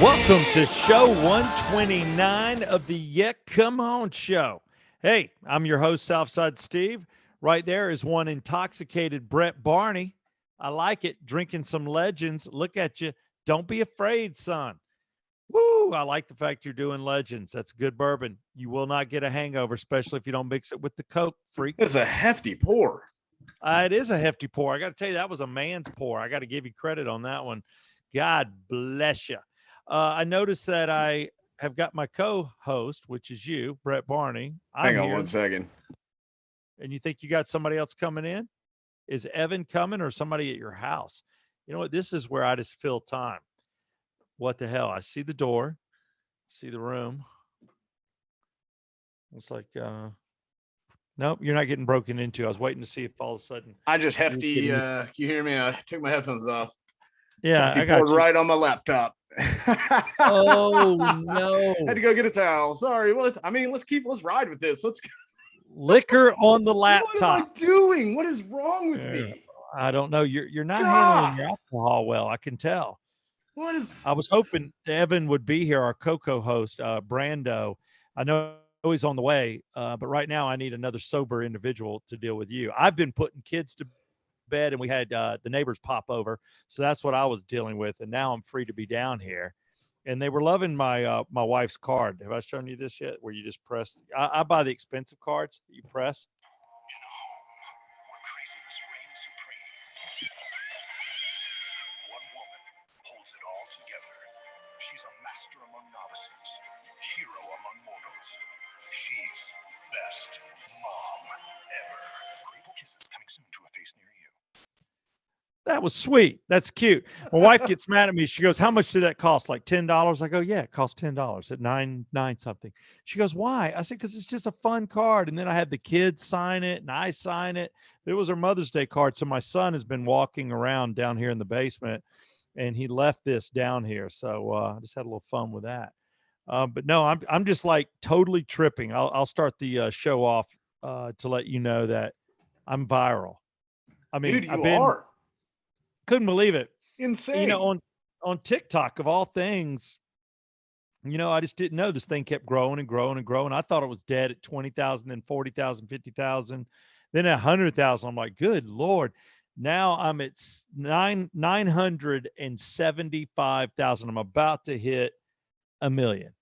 Welcome to show 129 of the Yeah C'mon show. Hey, I'm your host, Southside Steve. Right there is one intoxicated Brett Barney. I like it. Drinking some Legends. Look at you. Don't be afraid, son. Woo! I like the fact you're doing Legends. That's good bourbon. You will not get a hangover, especially if you don't mix it with the Coke, freak. It's a hefty pour. It is a hefty pour. I got to tell you, that was a man's pour. I got to give you credit on that one. God bless you. I noticed that I have got my co-host, which is you, Brett Barney. Hang on here, 1 second. and you think you got somebody else coming in? Is Evan coming or somebody at your house? You know what? This is where I just fill time. What the hell? I see the door, see the room. It's like, nope, you're not getting broken into. I was waiting to see if all of a sudden. I just hefty. You hear me? I took my headphones off. Yeah, Hefty I got poured you. right on my laptop. Oh no! Had to go get a towel. Sorry. Well, let's ride with this. Let's. Liquor on the laptop. What am I doing? What is wrong with me? I don't know. You're not handling your alcohol well. I can tell. What is? I was hoping Evan would be here, our co-host, Brando. I know he's on the way, but right now I need another sober individual to deal with you. I've been putting kids to bed, and we had the neighbors pop over, so that's what I was dealing with. And now I'm free to be down here. And they were loving my my wife's card. Have I shown you this yet? Where you just press? I buy the expensive cards that you press. She's a master among novices, hero among mortals. She's best mom ever. Grateful kisses coming soon to a face near you. That was sweet. That's cute. My wife gets mad at me. She goes, "How much did that cost? Like $10?" I go, "Yeah, it cost $10 at nine something." She goes, "Why?" I said, "Because it's just a fun card." And then I had the kids sign it and I sign it. It was her Mother's Day card. So my son has been walking around down here in the basement, and he left this down here. So I just had a little fun with that. But no, I'm just like totally tripping. I'll start the show off to let you know that I'm viral. I mean, Dude, you are couldn't believe it. insane. You know, on TikTok of all things, you know, I just didn't know this thing kept growing and growing and growing. I thought it was dead at 20,000, then 40,000, 50,000, then 100,000. I'm like, good Lord. Now I'm at 975,000. I'm about to hit 1 million.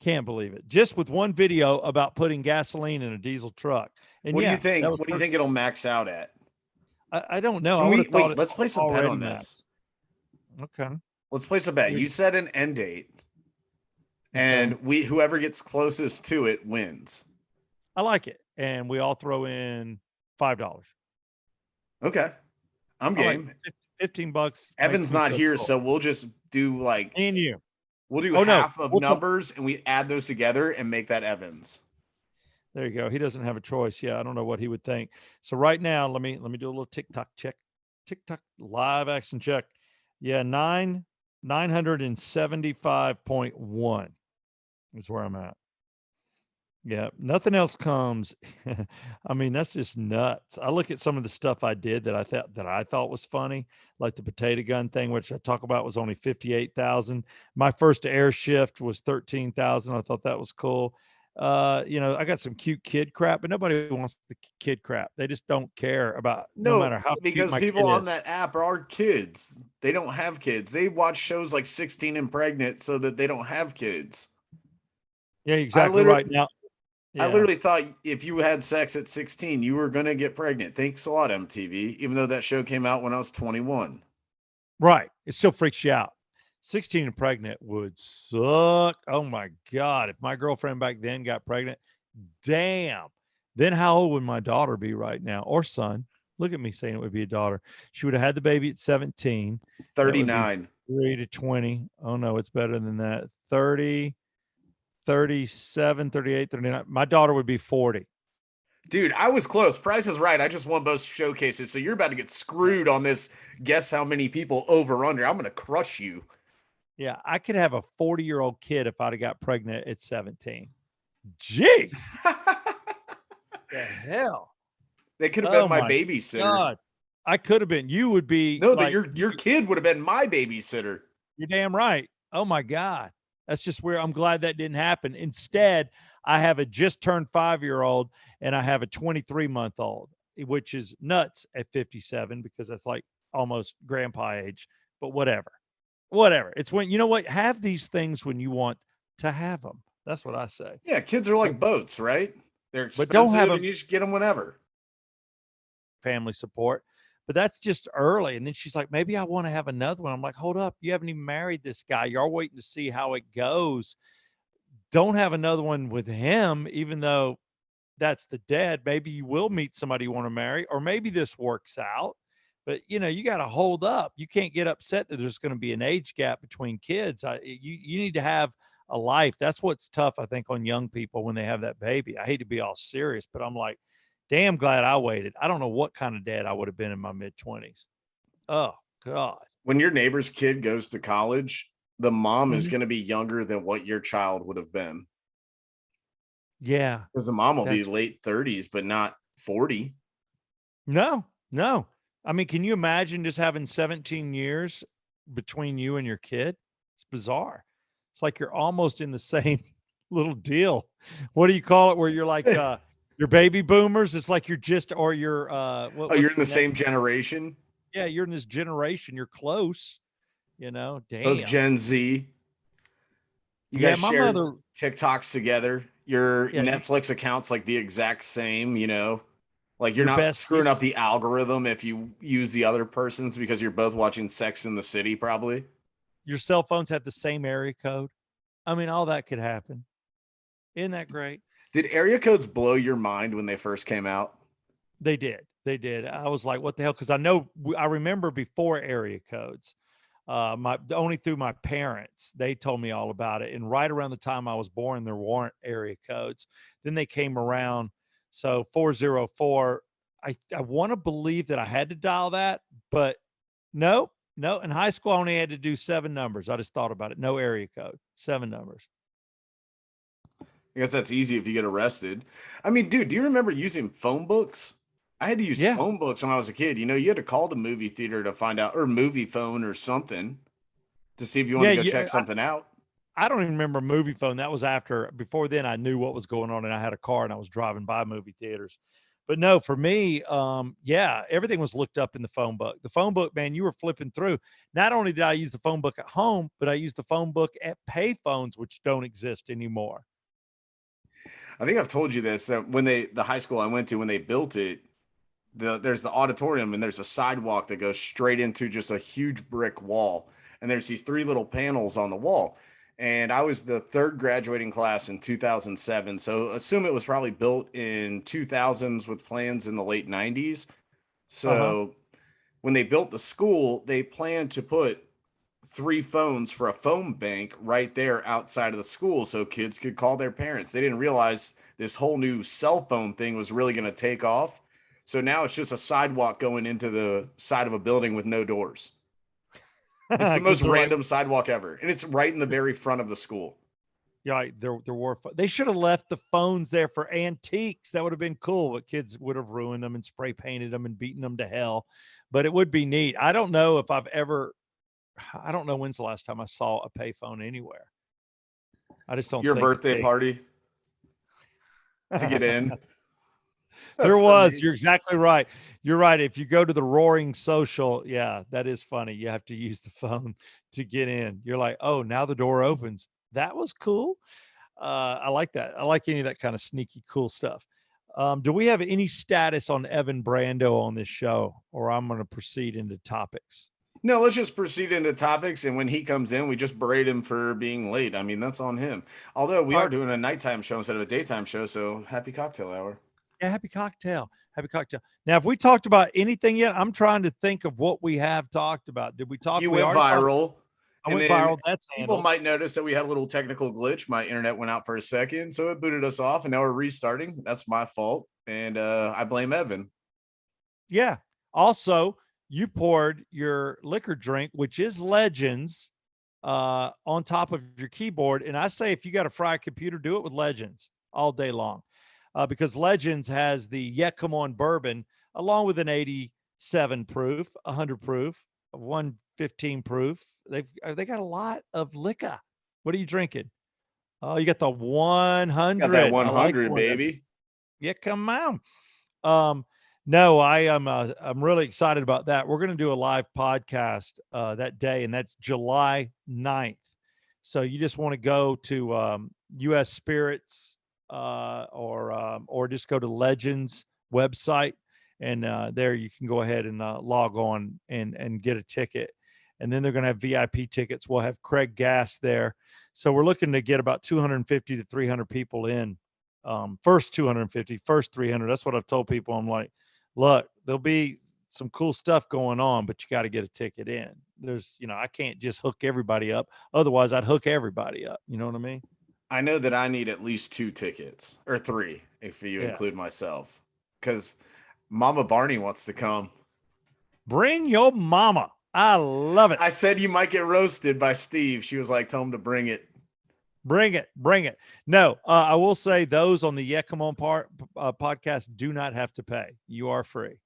Can't believe it. Just with one video about putting gasoline in a diesel truck. And What do yeah, you think? that was What do you think it'll max out at? I don't know. Can I would we have thought wait? Let's place a bet on this. Okay. Let's place a bet. You set an end date, and whoever gets closest to it wins. I like it. And we all throw in $5. Okay. I'm game. Like $15. Evan's not here, so we'll just do like me and you. We'll do half of numbers and we add those together and make that Evans. There you go. He doesn't have a choice. Yeah, I don't know what he would think. So right now, let me do a little TikTok check. TikTok live action check. Yeah, 975.1 is where I'm at. Yeah, nothing else comes. I mean, that's just nuts. I look at some of the stuff I did that I thought was funny, like the potato gun thing, which I talk about was only 58,000. My first air shift was 13,000. I thought that was cool. You know, I got some cute kid crap, but nobody wants the kid crap. They just don't care about no matter how cute because my people kid on is. that app are kids. They don't have kids. They watch shows like 16 and Pregnant so that they don't have kids. Yeah, exactly right now. Yeah. I literally thought if you had sex at 16, you were going to get pregnant. Thanks a lot, MTV, even though that show came out when I was 21. Right. It still freaks you out. 16 and pregnant would suck. Oh my God. If my girlfriend back then got pregnant, damn. Then how old would my daughter be right now? Or son? Look at me saying it would be a daughter. She would have had the baby at 17. 39. 3 to 20. Oh no, it's better than that. 30. 37, 38, 39. My daughter would be 40. Dude, I was close. Price is right. I just won both showcases. So you're about to get screwed on this. Guess how many people over under. I'm going to crush you. Yeah, I could have a 40-year-old kid if I'd have got pregnant at 17. Jeez. The hell? They could have been my babysitter. God. I could have been. You would be. No, like, your kid would have been my babysitter. You're damn right. Oh my God. That's just where I'm glad that didn't happen. Instead, I have a just turned 5-year-old and I have a 23-month-old, which is nuts at 57 because that's like almost grandpa age, but whatever. Whatever. It's when you know what, have these things when you want to have them. That's what I say. Yeah, kids are like boats, right? They're But don't have expensive and them you just get them whenever. family support. But that's just early. And then she's like, maybe I want to have another one. I'm like, hold up. You haven't even married this guy. You're waiting to see how it goes. Don't have another one with him, even though that's the dead. Maybe you will meet somebody you want to marry, or maybe this works out. But you got to hold up. You can't get upset that there's going to be an age gap between kids. You need to have a life. That's what's tough, I think, on young people when they have that baby. I hate to be all serious, but I'm like, damn glad I waited. I don't know what kind of dad I would have been in my mid-20s. Oh God. When your neighbor's kid goes to college, the mom is Mhm. going to be younger than what your child would have been. Yeah. Because the mom will be That's late 30s, but not 40. no, no. I mean, can you imagine just having 17 years between you and your kid? It's bizarre. It's like you're almost in the same little deal. What do you call it where you're like you're baby boomers? It's like you're just or you're Oh, you're what's in the the same next? generation, Yeah, you're in this generation. You're close, both Damn. Gen Z. You Yeah, guys my share mother, TikToks together. Your yeah, Netflix account's like the exact same, Like you're your not screwing up besties, the algorithm if you use the other person's because you're both watching Sex in the City, probably. your cell phones have the same area code. I mean, all that could happen. Isn't that great? Did area codes blow your mind when they first came out? They did. They did. I was like, what the hell? Because I know I remember before area codes. My only through my parents, they told me all about it. And right around the time I was born, there weren't area codes. Then they came around. So 404. I want to believe that I had to dial that, but no, no. In high school, I only had to do 7 numbers. I just thought about it. No area code, 7 numbers. I guess that's easy if you get arrested. I mean, dude, do you remember using phone books? I had to use Yeah. phone books when I was a kid. You had to call the movie theater to find out, or movie phone or something to see if you want Yeah. to go Yeah. check something out. I don't even remember movie phone. That was after, before then I knew what was going on and I had a car and I was driving by movie theaters. But no, for me, yeah, everything was looked up in the phone book. The phone book, man, you were flipping through. Not only did I use the phone book at home, but I used the phone book at pay phones, which don't exist anymore. I think I've told you this that when the high school I went to when they built it, there's the auditorium and there's a sidewalk that goes straight into just a huge brick wall, and there's these three little panels on the wall. And I was the third graduating class in 2007, so assume it was probably built in 2000s with plans in the late 90s. Uh-huh. So when they built the school, they planned to put three phones for a phone bank right there outside of the school so kids could call their parents. They didn't realize this whole new cell phone thing was really going to take off. So now it's just a sidewalk going into the side of a building with no doors. It's the most Because they're like, random sidewalk ever. And it's right in the very front of the school. yeah, like, there were, they should have left the phones there for antiques. That would have been cool, but kids would have ruined them and spray painted them and beaten them to hell. But it would be neat. I don't know if I've ever, I don't know when's the last time I saw a payphone anywhere. I just don't Your think birthday they. party to get in. There That's was. funny. You're exactly right. You're right. If you go to the Roaring Social, yeah, that is funny. You have to use the phone to get in. You're like, oh, now the door opens. That was cool. I like that. I like any of that kind of sneaky cool stuff. Do we have any status on Evan Brando on this show, or I'm going to proceed into topics? No, let's just proceed into topics. And when he comes in, we just berate him for being late. I mean, that's on him. Although we All are right. doing a nighttime show instead of a daytime show. So happy cocktail hour. Yeah, happy cocktail. Happy cocktail. Now, have we talked about anything yet? I'm trying to think of what we have talked about. Did we talk? You We went already talked. viral. I And went then viral. That's people handled. might notice that we had a little technical glitch. My internet went out for a second. So it booted us off. And now we're restarting. That's my fault. And I blame Evan. Yeah. Also, you poured your liquor drink, which is Legends, on top of your keyboard. And I say, if you got a fried computer, do it with Legends all day long, because Legends has the Yeah C'mon Bourbon along with an 87 proof, 100 proof, 115 proof. They got a lot of liquor. What are you drinking? Oh, you got the 100. Got that I like 100, 100. baby. Yeah, come on. No, I am. I'm really excited about that. We're going to do a live podcast that day, and that's July 9th. So you just want to go to U.S. Spirits or just go to Legends website, and there you can go ahead and log on and get a ticket. And then they're going to have VIP tickets. We'll have Craig Gass there. So we're looking to get about 250 to 300 people in. First 250, first 300. That's what I've told people. I'm like, look, there'll be some cool stuff going on, but you got to get a ticket in. There's, I can't just hook everybody up. Otherwise, I'd hook everybody up. You know what I mean? I know that I need at least 2 tickets or 3 if you include myself, because Mama Barney wants to come. Bring your mama. I love it. I said you might get roasted by Steve. She was like, tell him to bring it. Bring it. Bring it. No, I will say those on the Yeah C'mon podcast do not have to pay. You are free.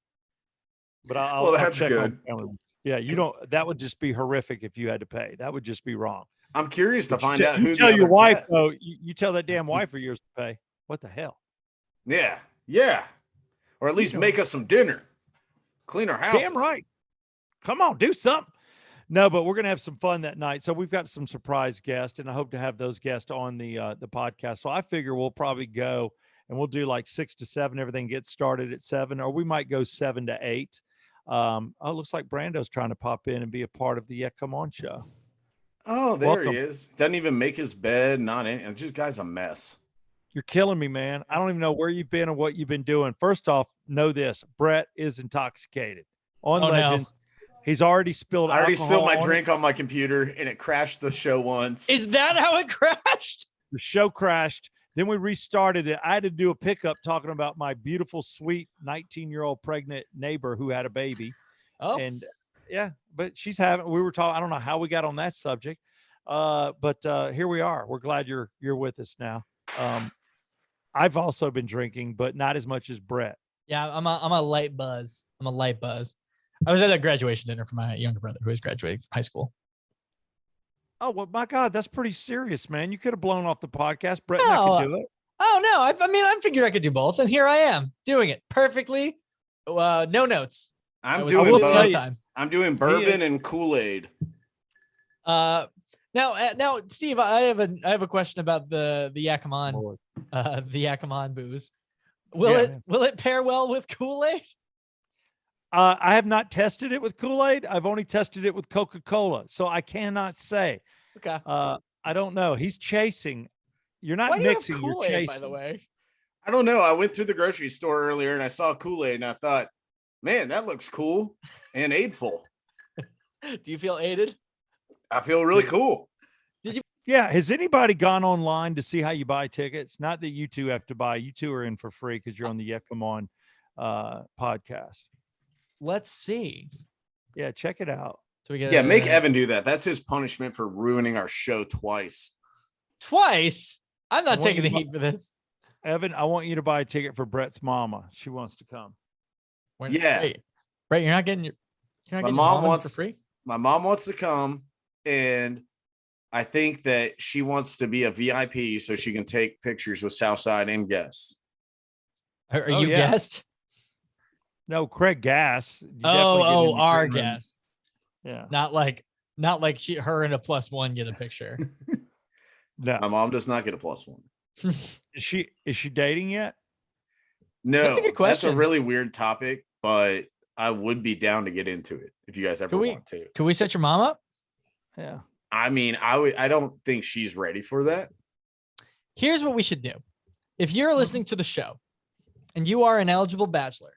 But I'll that's check good. On yeah, you don't. That would just be horrific if you had to pay. That would just be wrong. I'm curious to find out you who tell the your other wife guests. though. You tell that damn wife of yours to pay. What the hell? Yeah. Or at least make us some dinner. Clean our house. Damn right. Come on, do something. No, but we're gonna have some fun that night. So we've got some surprise guests, and I hope to have those guests on the podcast. So I figure we'll probably go and we'll do like 6 to 7. Everything gets started at 7, or we might go 7 to 8. Oh, it looks like Brando's trying to pop in and be a part of the Yeah C'mon show. Oh, there Welcome. he is. Doesn't even make his bed. Not any. Just guy's a mess. You're killing me, man. I don't even know where you've been or what you've been doing. First off, know this: Brett is intoxicated on Legends. No. He's already spilled. I already spilled my drink on my computer, and it crashed the show once. Is that how it crashed? The show crashed. Then we restarted it. I had to do a pickup talking about my beautiful, sweet 19-year-old pregnant neighbor who had a baby. Oh, and yeah, but she's having. We were talking. I don't know how we got on that subject, but here we are. We're glad you're with us now. I've also been drinking, but not as much as Brett. Yeah, I'm a light buzz. I was at a graduation dinner for my younger brother who was graduating from high school. Oh, well, my God, that's pretty serious, man. You could have blown off the podcast. Brett and I could do it. Oh, no. I figured I could do both. And here I am doing it perfectly. No notes. I'm doing both. I'm doing bourbon and Kool-Aid. Now, Steve, I have a question about the Yeah C'mon, the Yeah C'mon booze. Will it pair well with Kool-Aid? I have not tested it with Kool-Aid. I've only tested it with Coca-Cola, so I cannot say. Okay. I don't know. He's chasing. You're not Why mixing. Do you have Kool-Aid, you're chasing. By the way. I don't know. I went through the grocery store earlier and I saw Kool-Aid and I thought, man, that looks cool and aidful. Do you feel aided? I feel really cool. Did you? Yeah. Has anybody gone online to see how you buy tickets? Not that you two have to buy. You two are in for free because you're on the Yeah C'mon podcast. Let's see. Yeah, check it out. So we get make Evan do that. That's his punishment for ruining our show twice. Twice? I'm not taking the heat for this. Evan, I want you to buy a ticket for Brett's mama. She wants to come. Brett, you're not getting your mom wants for free. My mom wants to come, and I think that she wants to be a VIP so she can take pictures with Southside and guests. Are you guest? No, Craig Gass. Our guest. Yeah. Not like her and a +1 get a picture. No. My mom does not get a +1. Is she dating yet? No. That's a good question. That's a really weird topic, but I would be down to get into it if you guys ever want to. Can we set your mom up? Yeah. I mean, I don't think she's ready for that. Here's what we should do. If you're listening to the show and you are an eligible bachelor,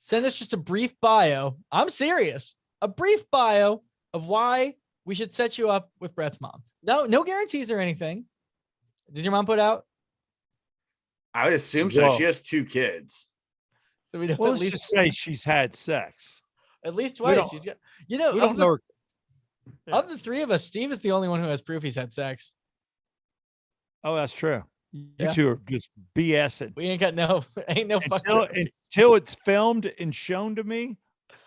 send us just a brief bio. I'm serious. A brief bio of why we should set you up with Brett's mom. No guarantees or anything. Does your mom put out? I would assume so. She has 2 kids. So we know let's just say she's had sex. At least twice. She's got, of the 3 of us, Steve is the only one who has proof he's had sex. Oh, that's true. You two are just BSing. We ain't got no until it's filmed and shown to me.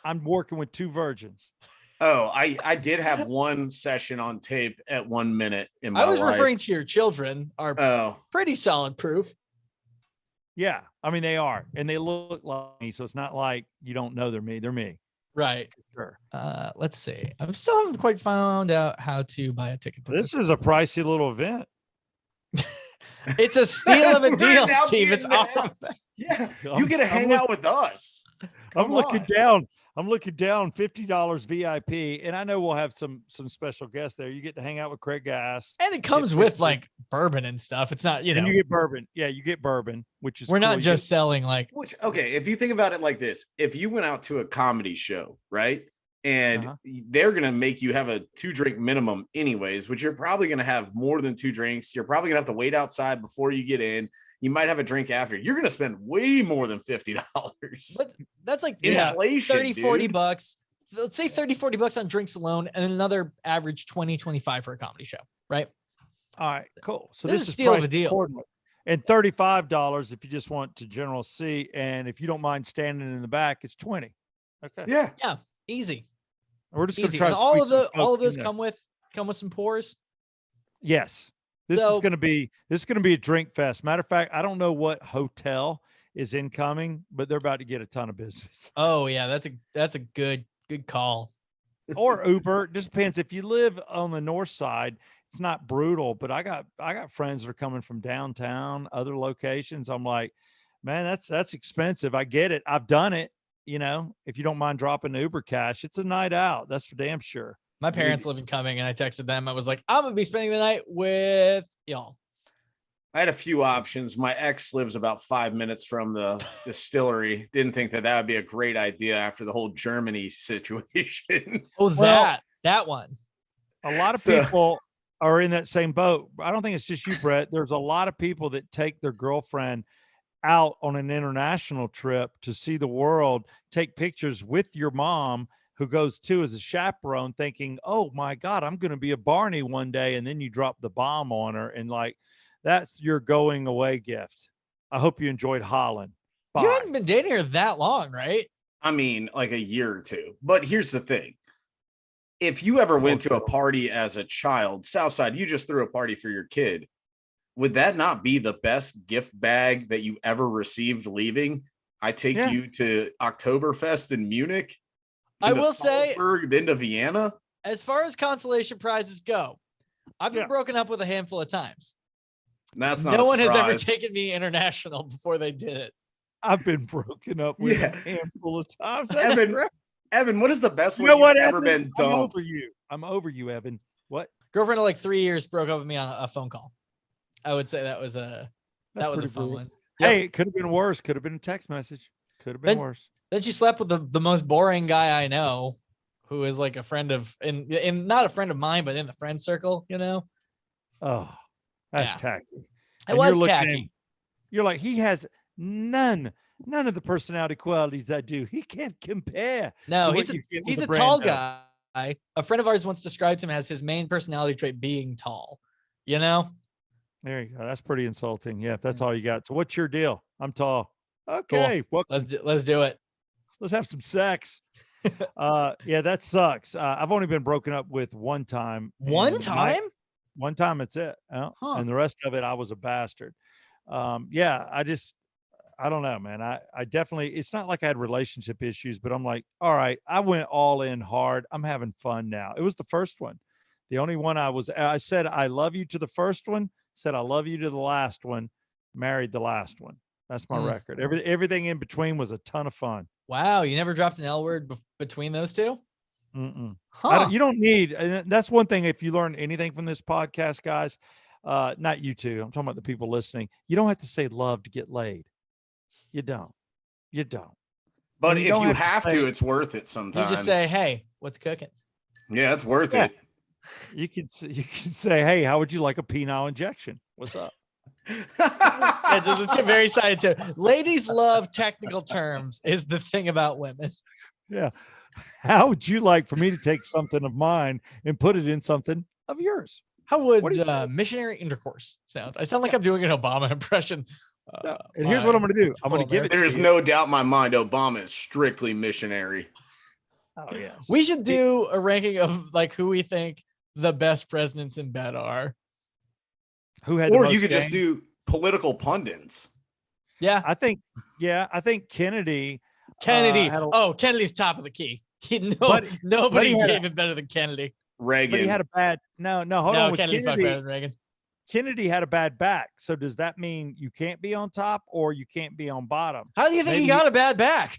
I'm working with 2 virgins. Oh, I did have one session on tape at 1 minute in my I was life. referring to your children are Oh, pretty solid proof. Yeah, I mean they are, and they look like me, so it's not like you don't know they're me. They're me Right. for sure. Let's see. I'm still haven't quite found out how to buy a ticket to This this. is a pricey little event. It's a steal of a We're deal, announcing Steve. it It's now. awesome. yeah, I'm- you get to I'm hang look- out with us. I'm Come looking on. down. I'm looking down $50 VIP, and I know we'll have some special guests there. You get to hang out with Craig Gass, And it comes with like bourbon and stuff. It's not, you and know, you get bourbon. Yeah, you get bourbon, which is we're cool. not You just selling like Which, okay, if you think about it like this, if you went out to a comedy show, right? And Uh-huh. they're going to make you have a 2-drink minimum anyways, which you're probably going to have more than 2 drinks. You're probably going to have to wait outside before you get in. You might have a drink after. You're going to spend way more than $50. but that's like Inflation, 30, 40 dude. bucks. Let's say 30, 40 bucks on drinks alone, and then another average 20, 25 for a comedy show, right? All right, cool. So This this is is steal of a priced deal. accordingly. And $35 if you just want to general seat, and if you don't mind standing in the back, it's 20. Okay, Yeah. Easy. we're just going to Easy. try And to all squeeze of some the all folks of those in there. come with some pours. Yes, this is So- going to be a drink fest. Matter of fact, I don't know what hotel is incoming, but they're about to get a ton of business. Oh yeah, that's a good call. Or Uber. It just depends. If you live on the north side, it's not brutal. But I got friends that are coming from downtown, other locations. I'm like, man, that's expensive. I get it. I've done it. You know, if you don't mind dropping Uber cash, it's a night out. That's for damn sure. My parents live in Cumming, and I texted them. I was like, I'm gonna be spending the night with y'all. I had a few options. My ex lives about 5 minutes from the distillery. Didn't think that would be a great idea after the whole Germany situation. Oh, Well- that one. A lot of So- people are in that same boat. I don't think it's just you, Brett. There's a lot of people that take their girlfriend out on an international trip to see the world, take pictures with your mom, who goes too as a chaperone, thinking, oh my God, I'm going to be a Barney one day. And then you drop the bomb on her, and like, that's your going away gift. I hope you enjoyed Holland. Bye. You hadn't been dating her that long, right? I mean, like a year or two. But here's the thing. If you ever went to a party as a child, Southside, you just threw a party for your kid. Would that not be the best gift bag that you ever received leaving? I take Yeah. you to Oktoberfest in Munich. I then to will say- Salzburg, then to Vienna. As far as consolation prizes go, I've been Yeah. broken up with a handful of times. That's not No a one has ever surprise. taken me international before they did it. I've been broken up with Yeah. a handful of times. That's Evan, right. Evan, what is the best You way know you've what, ever Evan? been I'm dumped? over you. I'm over you, Evan. What? Girlfriend of like 3 years broke up with me on a phone call. I would say that was a That's that was a pretty fun brutal. one. Hey, it could have been worse. Could have been a text message. Could have been Then- worse. Then she slept with the most boring guy I know, who is like a friend of in not a friend of mine, but in the friend circle, you know. Oh, that's Yeah. tacky. It And was you're looking at tacky. him, you're like, he has none of the personality qualities I do. He can't compare. No, to what he's you get with a a tall Brando. guy. A friend of ours once described him as his main personality trait being tall. You know? There you go. That's pretty insulting. Yeah, if that's all you got. So what's your deal? I'm tall. Okay, well, Let's do it. let's have some sex. Yeah, that sucks. I've only been broken up with one time. One and time? one time, that's it. Huh. And the rest of it, I was a bastard. Yeah, I don't know, man. I definitely, it's not like I had relationship issues, but I'm like, all right, I went all in hard. I'm having fun now. It was the first one. The only one I said, I love you to the first one, said, I love you to the last one, married the last one. That's my Hmm. record. Everything in between was a ton of fun. Wow, you never dropped an L word between those two? Mm-mm. Huh. You don't need, and that's one thing. If you learn anything from this podcast, guys, not you two, I'm talking about the people listening. You don't have to say love to get laid. You don't. But And you if don't you have to have say- to, it's worth it You sometimes. just say, hey, what's cooking? yeah, it's worth Yeah. it. You can say, hey, how would you like a penile injection? What's up? Yeah, let's get very scientific. Ladies love technical terms is the thing about women. Yeah. How would you like for me to take something of mine and put it in something of yours? How would What do you missionary intercourse sound? I sound like I'm doing an Obama impression. No. And here's what I'm going to do. I'm going to Well, give it. There to is you. no doubt in my mind Obama is strictly missionary. Oh yes. We should do a ranking of like who we think the best presidents in bed are. Who had the Or most you could just game? do political pundits. Yeah. I think. Yeah, I think Kennedy. Kennedy. had a- Oh, Kennedy's top of the key. But Nobody he had gave it better than Kennedy. Reagan. But he had a bad. No, hold No, on. With Kennedy fucked better than Reagan. Kennedy had a bad back. So does that mean you can't be on top or you can't be on bottom? How do you think Maybe he got a bad back?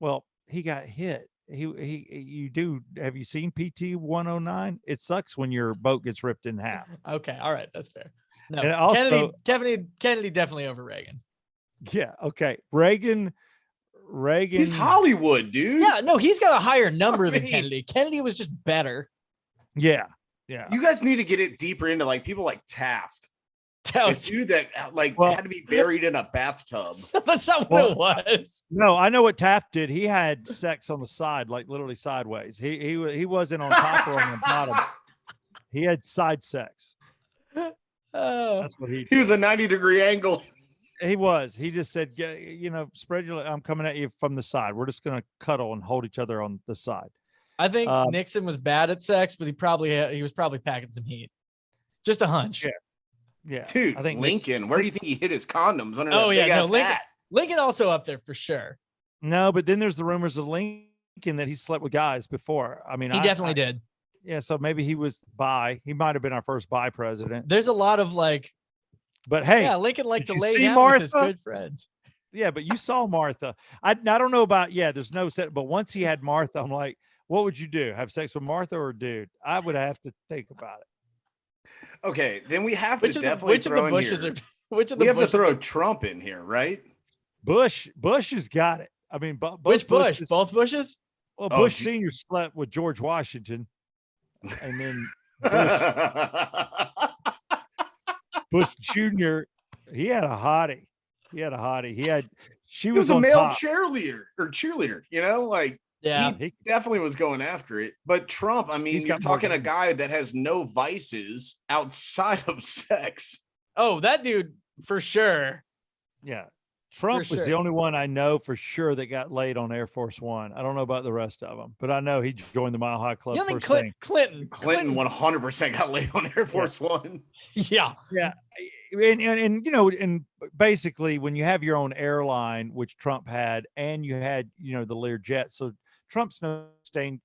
Well, he got hit. You do. Have you seen PT 109? It sucks when your boat gets ripped in half. Okay, all right, that's fair. No, And also- Kennedy definitely over Reagan. Yeah. Okay. Reagan. He's Hollywood, dude. Yeah, no, he's got a higher number than mean- Kennedy. Kennedy was just better. Yeah. Yeah. You guys need to get it deeper into like people like Taft. Oh, A dude that like Well- had to be buried in a bathtub. that's not what it was. No, I know what Taft did. He had sex on the side, like literally sideways. He wasn't on top or on the bottom. He had side sex. Oh, That's what he He was a 90-degree angle. He was. He just said, spread your. I'm coming at you from the side. We're just gonna cuddle and hold each other on the side. I think Nixon was bad at sex, but he was probably packing some heat. Just a hunch. Yeah. Yeah, Dude, I think Lincoln, where do you think he hid his condoms under Oh, that yeah, big no, ass Lincoln- hat? Lincoln also up there for sure. No, but then there's the rumors of Lincoln that he slept with guys before. I mean, He definitely did. Yeah, so maybe he was bi. He might have been our first bi president. There's a lot of like, But hey, yeah, Lincoln liked did to you lay see down with his Martha? good friends. yeah, but you saw Martha. I don't know about. Yeah, there's no set. But once he had Martha, I'm like, what would you do? Have sex with Martha or a dude? I would have to think about it. Okay, then we have Which to of the definitely which of throw the in Bushes here. are which of We the have to Bushes throw Trump in here, right? Bush has got it. I mean, both which Bush? Bushes- Both Bushes? Well, Oh, Bush gee. Senior slept with George Washington, and then Bush Junior. He had a hottie. She He was was a on male top. cheerleader, you know, like Yeah. he definitely was going after it. But Trump, I mean, He's you're got more talking a game. guy that has no vices outside of sex. Oh, that dude for sure. Yeah. Trump was the sure. only one I know for sure that got laid on Air Force One. I don't know about the rest of them, but I know he joined the Mile High Club You think first thing. Clinton? 100% got laid on Air Force One. Yeah. Yeah. And basically when you have your own airline, which Trump had, and you had, the Lear jet. So Trump's no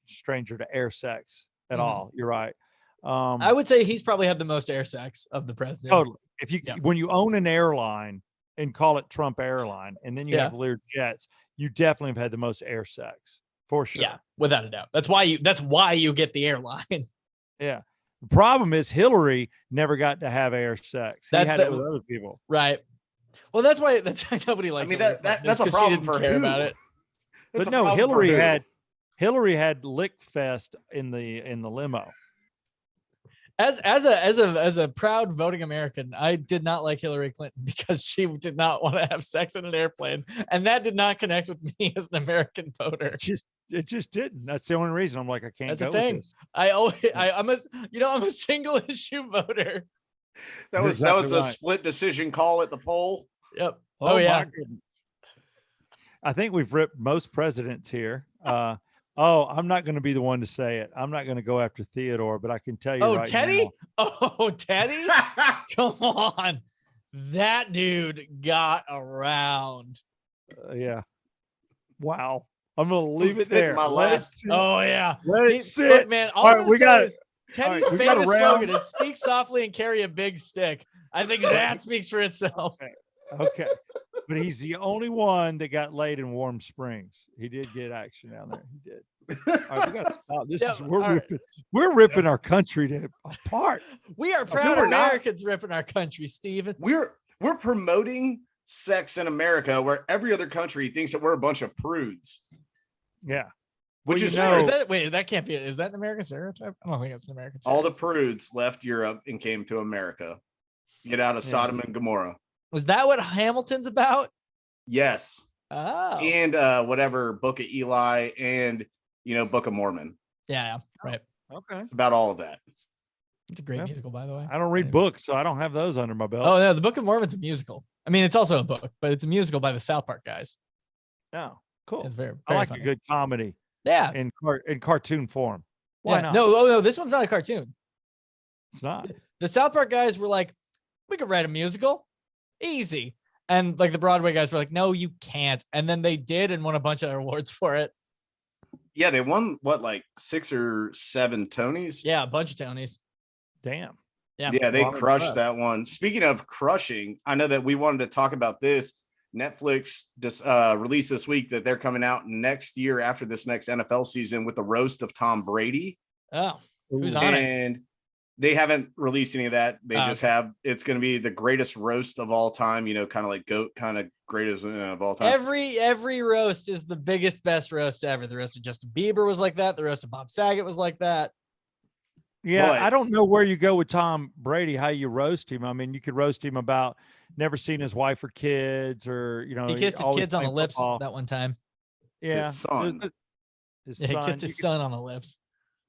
stranger to air sex at Mhm. all. You're right. I would say he's probably had the most air sex of the presidents. Totally. Yeah. When you own an airline and call it Trump Airline, and then you Yeah. have Lear jets, you definitely have had the most air sex for sure. Yeah, without a doubt. That's why you get the airline. Yeah. The problem is Hillary never got to have air sex. He That's had the- it with other people. Right. Well, that's why nobody likes. I mean, Hillary that's Clinton, a is 'cause she problem didn't for care who? about it. That's But a no, problem for who? Hillary had lick fest in the limo. As a proud voting American, I did not like Hillary Clinton because she did not want to have sex in an airplane, and that did not connect with me as an American voter. It just didn't. That's the only reason I'm like, I can't That's the go with thing. this. I'm a single issue voter. That You're was exactly a right. split decision call at the poll. Yep. Oh, yeah. my goodness. I think we've ripped most presidents here. I'm not going to be the one to say it. I'm not going to go after Theodore, but I can tell you Oh, right Teddy? now. Oh, Teddy? Come on. That dude got around. Yeah. Wow. I'm going to leave it spitting there. my Let it last. sit. Oh, yeah. Let He- it sit. Look, man, all All I'm right, gonna we say got is Teddy's right, we got a famous round. slogan is speak softly and carry a big stick. I think that speaks for itself. Okay. But he's the only one that got laid in Warm Springs. He did get action down there. He did. All right, we got to stop. Yeah, We're all right. ripping, we're ripping our country apart. We are proud we're not. Americans ripping our country, Steven. We're promoting sex in America where every other country thinks that we're a bunch of prudes. Yeah. Which Well, is you true. know, That can't be. Is that an American stereotype? I don't think it's an American All stereotype. the prudes left Europe and came to America. Get out of Yeah. Sodom and Gomorrah. Was that what Hamilton's about? Yes. Oh. And whatever Book of Eli and Book of Mormon. Yeah, right. okay. It's about all of that. It's a great Yep. musical, by the way. I don't read Yeah. books, so I don't have those under my belt. Oh, no, the Book of Mormon's a musical. I mean, it's also a book, but it's a musical by the South Park guys. No. Cool. It's very, I very like funny. a good comedy. Yeah. in cartoon form. Why Yeah. not? No, this one's not a cartoon. It's not. The South Park guys were like, we could write a musical. Easy. And like the Broadway guys were like, no, you can't. And then they did and won a bunch of awards for it. Yeah, they won what, like 6 or 7 Tonys? Yeah, a bunch of Tonys. Damn. Yeah. Yeah, they Well, I'm crushed impressed. that one. Speaking of crushing, I know that we wanted to talk about this. Netflix just released this week that they're coming out next year after this next NFL season with the roast of Tom Brady. Oh, who's on it? And they haven't released any of that. They just have, it's going to be the greatest roast of all time, you know, kind of like GOAT, kind of greatest of all time. Every roast is the biggest, best roast ever. The roast of Justin Bieber was like that. The roast of Bob Saget was like that. Yeah, But- I don't know where you go with Tom Brady, how you roast him. I mean, you could roast him about never seen his wife or kids, or He kissed his always kids on the playing lips football. that one time. Yeah, His son. His Yeah, he son. kissed his son on the lips.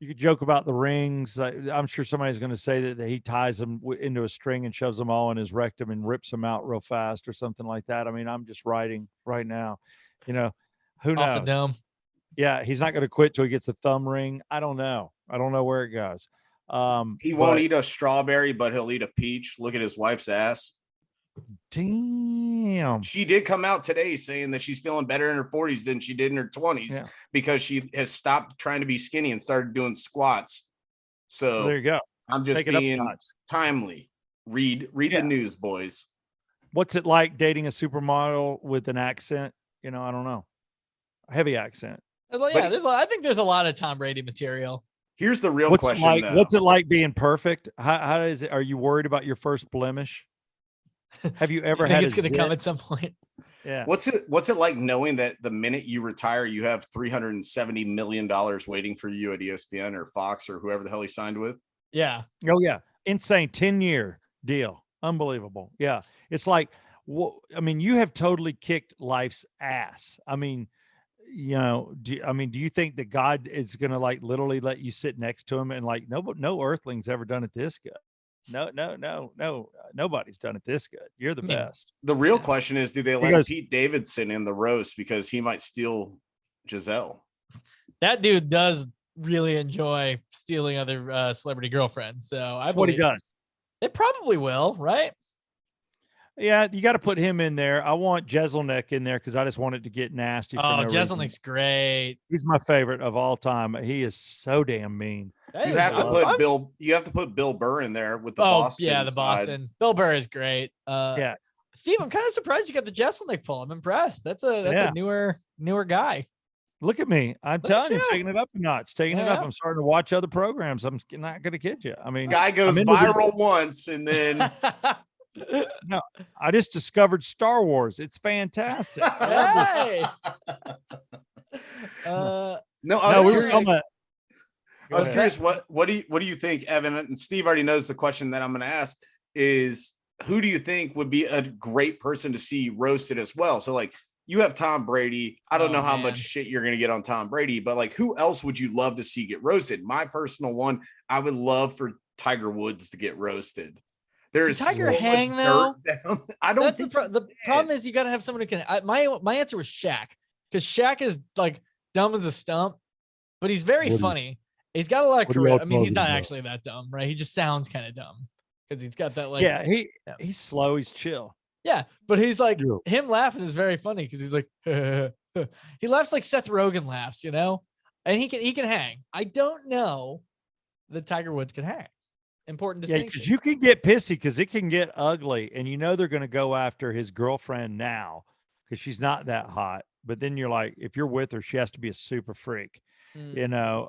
You could joke about the rings. I'm sure somebody's going to say that he ties them into a string and shoves them all in his rectum and rips them out real fast or something like that. I mean, I'm just writing right now. You know, who knows? Off the dome. Yeah, he's not going to quit till he gets a thumb ring. I don't know. I don't know where it goes. He won't eat a strawberry, but he'll eat a peach. Look at his wife's ass. Damn. She did come out today saying that she's feeling better in her 40s than she did in her 20s Yeah. because she has stopped trying to be skinny and started doing squats. So There you go. I'm just Take it up a being notch. timely. Read Yeah. the news, boys. What's it like dating a supermodel with an accent? You know, I don't know. A heavy accent. Well, yeah, I think there's a lot of Tom Brady material. Here's the real What's question. it like? Though. What's it like being perfect? How is it? Are you worried about your first blemish? Have you ever I think had it's going to come at some point. Yeah. What's it like knowing that the minute you retire, you have $370 million waiting for you at ESPN or Fox or whoever the hell he signed with? Yeah. Oh yeah. Insane. 10-year deal. Unbelievable. Yeah. It's like, I mean, you have totally kicked life's ass. I mean, you know, do you think that God is going to like literally let you sit next to him and like, no earthling's ever done it this good. No, nobody's done it this good. You're the best. The real question is, do they let goes- Pete Davidson in the roast because he might steal Giselle? That dude does really enjoy stealing other celebrity girlfriends. So That's what he does. It probably will, right? Yeah, you got to put him in there. I want Jeselnik in there because I just want it to get nasty. Oh, for no reason. Jeselnik's great. He's my favorite of all time. He is so damn mean. You have to put Bill. You have to put Bill Burr in there with the Boston. Yeah, the side. Boston. Bill Burr is great. Yeah. Steve, I'm kind of surprised you got the Jeselnik pull. I'm impressed. That's a newer guy. Look at me. I'm telling you, taking it up a notch, taking it up. Yeah. I'm starting to watch other programs. I'm not going to kid you. I mean, Guy goes I'm into viral once and then No, I just discovered Star Wars. It's fantastic. I love this. no, I was we were curious. talking about. I was Go curious what do you think, Evan? And Steve already knows the question that I'm going to ask is, who do you think would be a great person to see roasted as well? So like, you have Tom Brady. I don't know how much shit you're going to get on Tom Brady, but like, who else would you love to see get roasted? My personal one, I would love for Tiger Woods to get roasted. There's Tiger so hang much though. dirt down. I don't That's think the problem is you got to have someone who can. My answer was Shaq, because Shaq is like dumb as a stump, but he's very funny. He's got a lot of charisma. I mean, he's not actually that dumb, right? He just sounds kind of dumb because he's got that like. Yeah, he's slow. He's chill. Yeah, but he's like him laughing is very funny because he's like he laughs like Seth Rogen laughs, you know, and he can hang. I don't know that Tiger Woods can hang. Important Yeah, distinction. because you can get pissy because it can get ugly, and you know they're going to go after his girlfriend now because she's not that hot. But then you're like, if you're with her, she has to be a super freak, you know.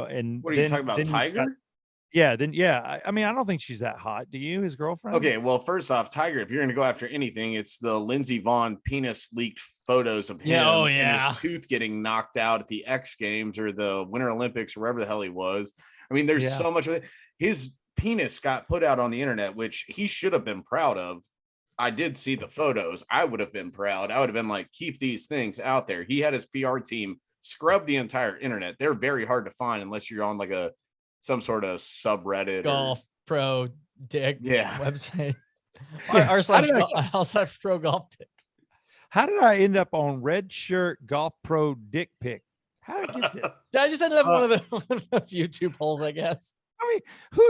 And what are you talking about, Tiger? I mean, I don't think she's that hot. Do you, his girlfriend? Okay, well, first off, Tiger, if you're going to go after anything, it's the Lindsey Vonn penis leaked photos of him and his tooth getting knocked out at the X Games or the Winter Olympics, or wherever the hell he was. I mean, there's so much of it. His penis got put out on the internet, which he should have been proud of. I did see the photos. I would have been proud. I would have been like, keep these things out there. He had his PR team scrub the entire internet. They're very hard to find unless you're on like some sort of subreddit golf pro dick website or / pro golf dicks. How did I end up on Red Shirt Golf Pro Dick Pic? How did I get this? I just ended up in one of those YouTube holes, I guess. I mean,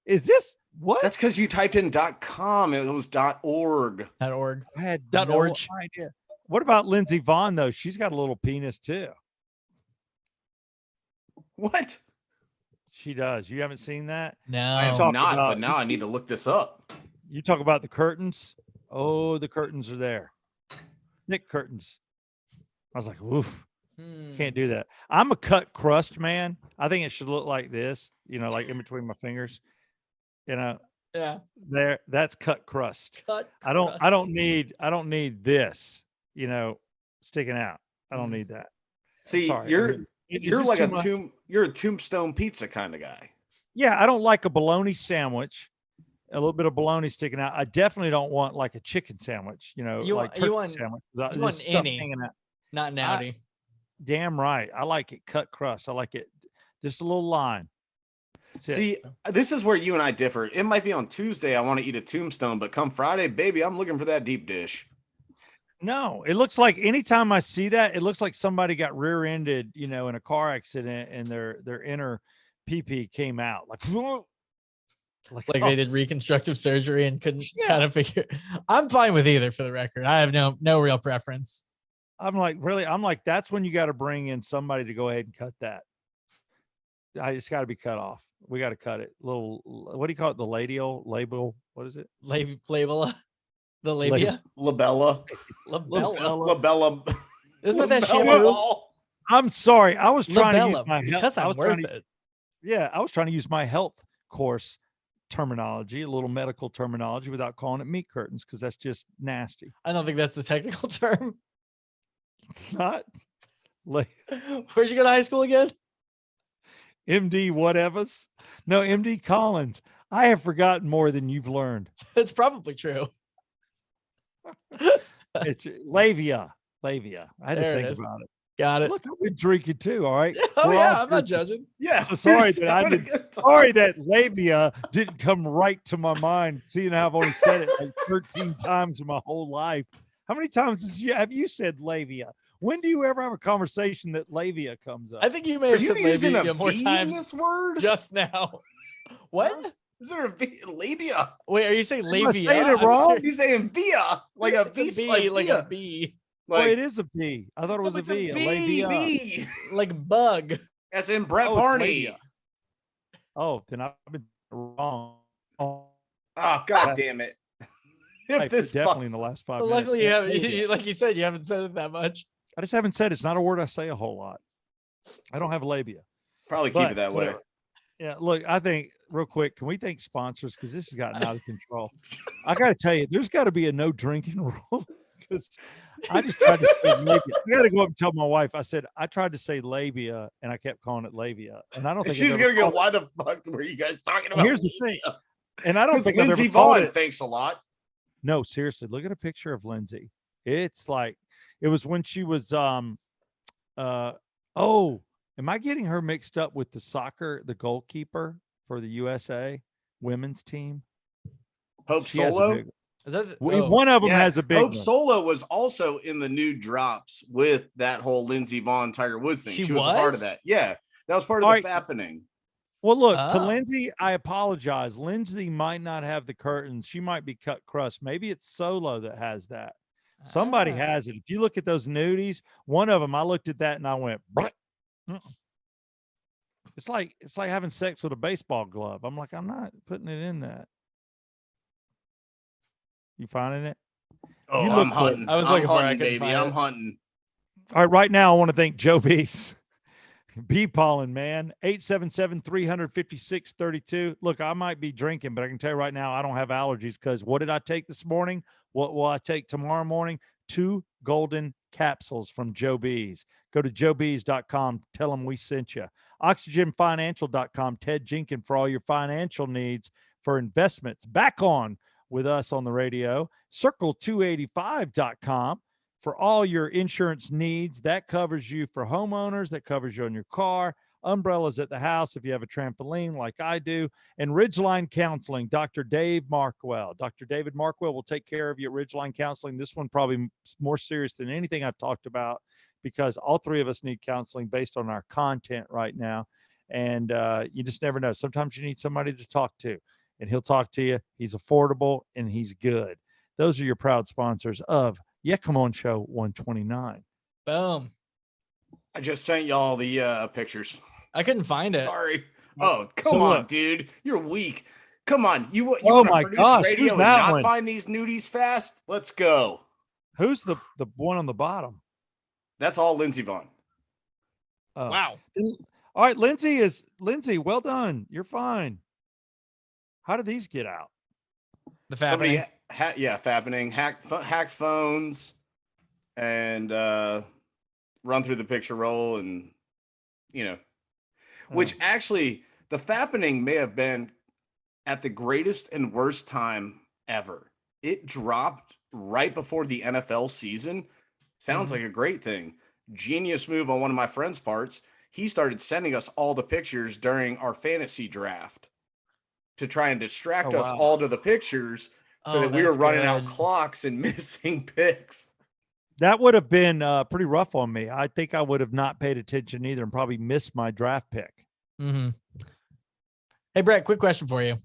is this? What? That's because you typed in .com. It was .org. .org. I had Dot no org. idea. What about Lindsey Vaughn though? She's got a little penis too. What? She does. You haven't seen that? No. I have talk not, about- but now I need to look this up. You talk about the curtains. Oh, the curtains are there. Thick curtains. I was like, oof, can't do that. I'm a cut crust man. I think it should look like this, like in between my fingers. Yeah. There, that's cut crust. Cut I don't crust. need this, sticking out. I don't Mm. need that. See, Sorry. you're like too a much? you're a tombstone pizza kind of guy. Yeah, I don't like a bologna sandwich. A little bit of bologna sticking out. I definitely don't want like a chicken sandwich, You like want- you turkey want- sandwich. you want Stuff any. hanging out. Not Nowdy. Damn right. I like it cut crust. I like it just a little line. That's it. See, this is where you and I differ. It might be on Tuesday I want to eat a tombstone, but come Friday, baby, I'm looking for that deep dish. No, it looks like anytime I see that, it looks like somebody got rear-ended, in a car accident and their inner pee came out. Like Like oh, they did reconstructive surgery and couldn't Yeah. kind of figure. I'm fine with either, for the record. I have no real preference. I'm like, really? I'm like, that's when you got to bring in somebody to go ahead and cut that. I just got to be cut off. We got to cut it. What do you call it? The label? What is it? Labella, the labia, Labella. labella. Labella. Isn't that Labella shampoo? ball. I'm sorry. I was trying to use Labella, my because I I'm was trying worth to, it. yeah, I was trying to use my health course terminology, a little medical terminology without calling it meat curtains because that's just nasty. I don't think that's the technical term. It's not like Where'd you go to high school again? MD whatevers. No, MD Collins. I have forgotten more than you've learned. That's probably true. It's labia. Labia. I had There to it think is. about it. Got it. Look, I've been drinking too. All right. Oh We're yeah, all I'm not drinking. judging. Yeah. So sorry you're that I having a didn't. good time. Sorry that labia didn't come right to my mind. Seeing how I've only said it like 13 times in my whole life. How many times have you said labia? When do you ever have a conversation that labia comes up? I think you may Are have you said using labia a more V in times this word? just now. What? Huh? Is there a V? Labia. Wait, are you saying Am I labia? saying it I'm wrong? serious. He's saying via. Like a It's V. a B, like via. a B, Well, Like, it is a V. I thought it was a it's a V. A B, labia. B. like bug. As in Brett Oh, it's Barney. labia. Oh, then I've been wrong. Oh, Oh, God damn it. If this definitely in fucks- the last 5 Well, minutes. luckily, you Yeah, have, labia. like you said, you haven't said it that much. I just haven't said it's not a word I say a whole lot. I don't have labia. Probably keep But it that way. whatever. Yeah, look, I think real quick, can we thank sponsors? Because this has gotten out of control. I got to tell you, there's got to be a no drinking rule because I just tried to say labia. I got to go up and tell my wife. I said, I tried to say labia and I kept calling it labia. And I don't think She's I've ever going to go, called why the fuck were you guys talking it. about? Here's the thing. And I don't Because think I've Lindsey ever called Vaughn, it. thanks a lot. No, seriously, look at a picture of Lindsay. It's like, it was when she was, oh, am I getting her mixed up with the goalkeeper for the USA women's team? Hope She has a Solo. big- Is that, One of them Yeah, has a big Hope one. Solo was also in the new drops with that whole Lindsey Vaughn Tiger Woods thing. She She was a part was? of that. Yeah, that was part of All the right. fappening. Well, look, to Oh. Lindsay, I apologize. Lindsay might not have the curtains. She might be cut crust. Maybe it's Solo that has that. Somebody Ah. has it. If you look at those nudies, one of them, I looked at that and I went, "Bleh." Mm-mm. It's like having sex with a baseball glove. I'm like, I'm not putting it in that. You finding it? Oh, You I'm look for it. hunting. I was I'm looking for it, I hunting, couldn't baby. find I'm it. hunting. All right, right now I want to thank Joe Bees. Bee pollen, man. 877-356-32. Look, I might be drinking, but I can tell you right now, I don't have allergies because what did I take this morning? What will I take tomorrow morning? 2 golden capsules from Joe Bees. Go to joebees.com. Tell them we sent you. Oxygenfinancial.com. Ted Jenkins for all your financial needs for investments. Back on with us on the radio. Circle285.com. For all your insurance needs. That covers you for homeowners, that covers you on your car, umbrellas at the house if you have a trampoline like I do, and Ridgeline Counseling, Dr. Dave Markwell. Dr. David Markwell will take care of you at Ridgeline Counseling. This one probably more serious than anything I've talked about. because all three of us need counseling based on our content right now. And you just never know. Sometimes you need somebody to talk to, and he'll talk to you. He's affordable and he's good. Those are your proud sponsors of Yeah C'mon Show 129. Boom. I just sent y'all the pictures. I couldn't find it. Sorry. Oh, come So on, look. dude. You're weak. Come on. You Oh want to my produce gosh, radio who's and that not one? find these nudies fast? Let's go. Who's the one on the bottom? That's all Lindsey Vaughn. Oh. Wow. All right, Lindsay, well done. You're fine. How did these get out? The Somebody, fappening. fappening, hack phones, and run through the picture roll, and which actually the fappening may have been at the greatest and worst time ever. It dropped right before the NFL season. Sounds like a great thing. Genius move on one of my friend's parts. He started sending us all the pictures during our fantasy draft to try and distract us all to the pictures so that we were running out clocks and missing picks. That would have been pretty rough on me. I think I would have not paid attention either and probably missed my draft pick. Mm-hmm. Hey, Brett, quick question for you.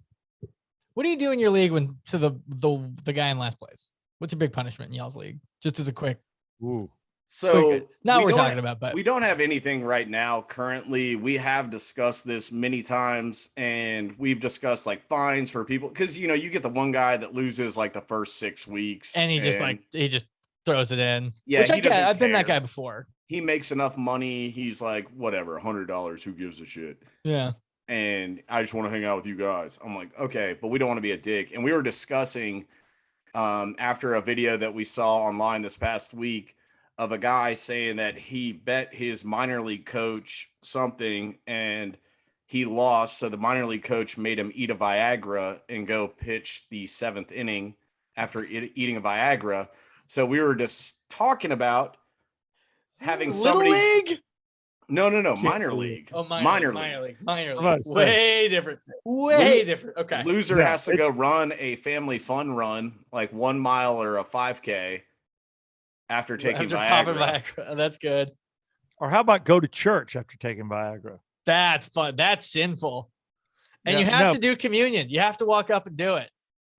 What do you do in your league when to the guy in last place? What's your big punishment in y'all's league? Just as a quick. Ooh. So now we're talking about, but we don't have anything right now. Currently, we have discussed this many times, and we've discussed like fines for people because you get the one guy that loses like the first 6 weeks, and he just throws it in. Yeah, which I get. I've been that guy before. He makes enough money. He's like, whatever, $100. Who gives a shit? Yeah. And I just want to hang out with you guys. I'm like, okay, but we don't want to be a dick. And we were discussing after a video that we saw online this past week of a guy saying that he bet his minor league coach something and he lost. So the minor league coach made him eat a Viagra and go pitch the 7th inning after eating a Viagra. So we were just talking about having somebody. Little league? No, minor league. Oh, minor league. Way different. Different. Okay. Loser has to go run a family fun run, like 1 mile or a 5K after taking Viagra. That's good. Or how about go to church after taking Viagra? That's fun. That's sinful. And you have to do communion. You have to walk up and do it.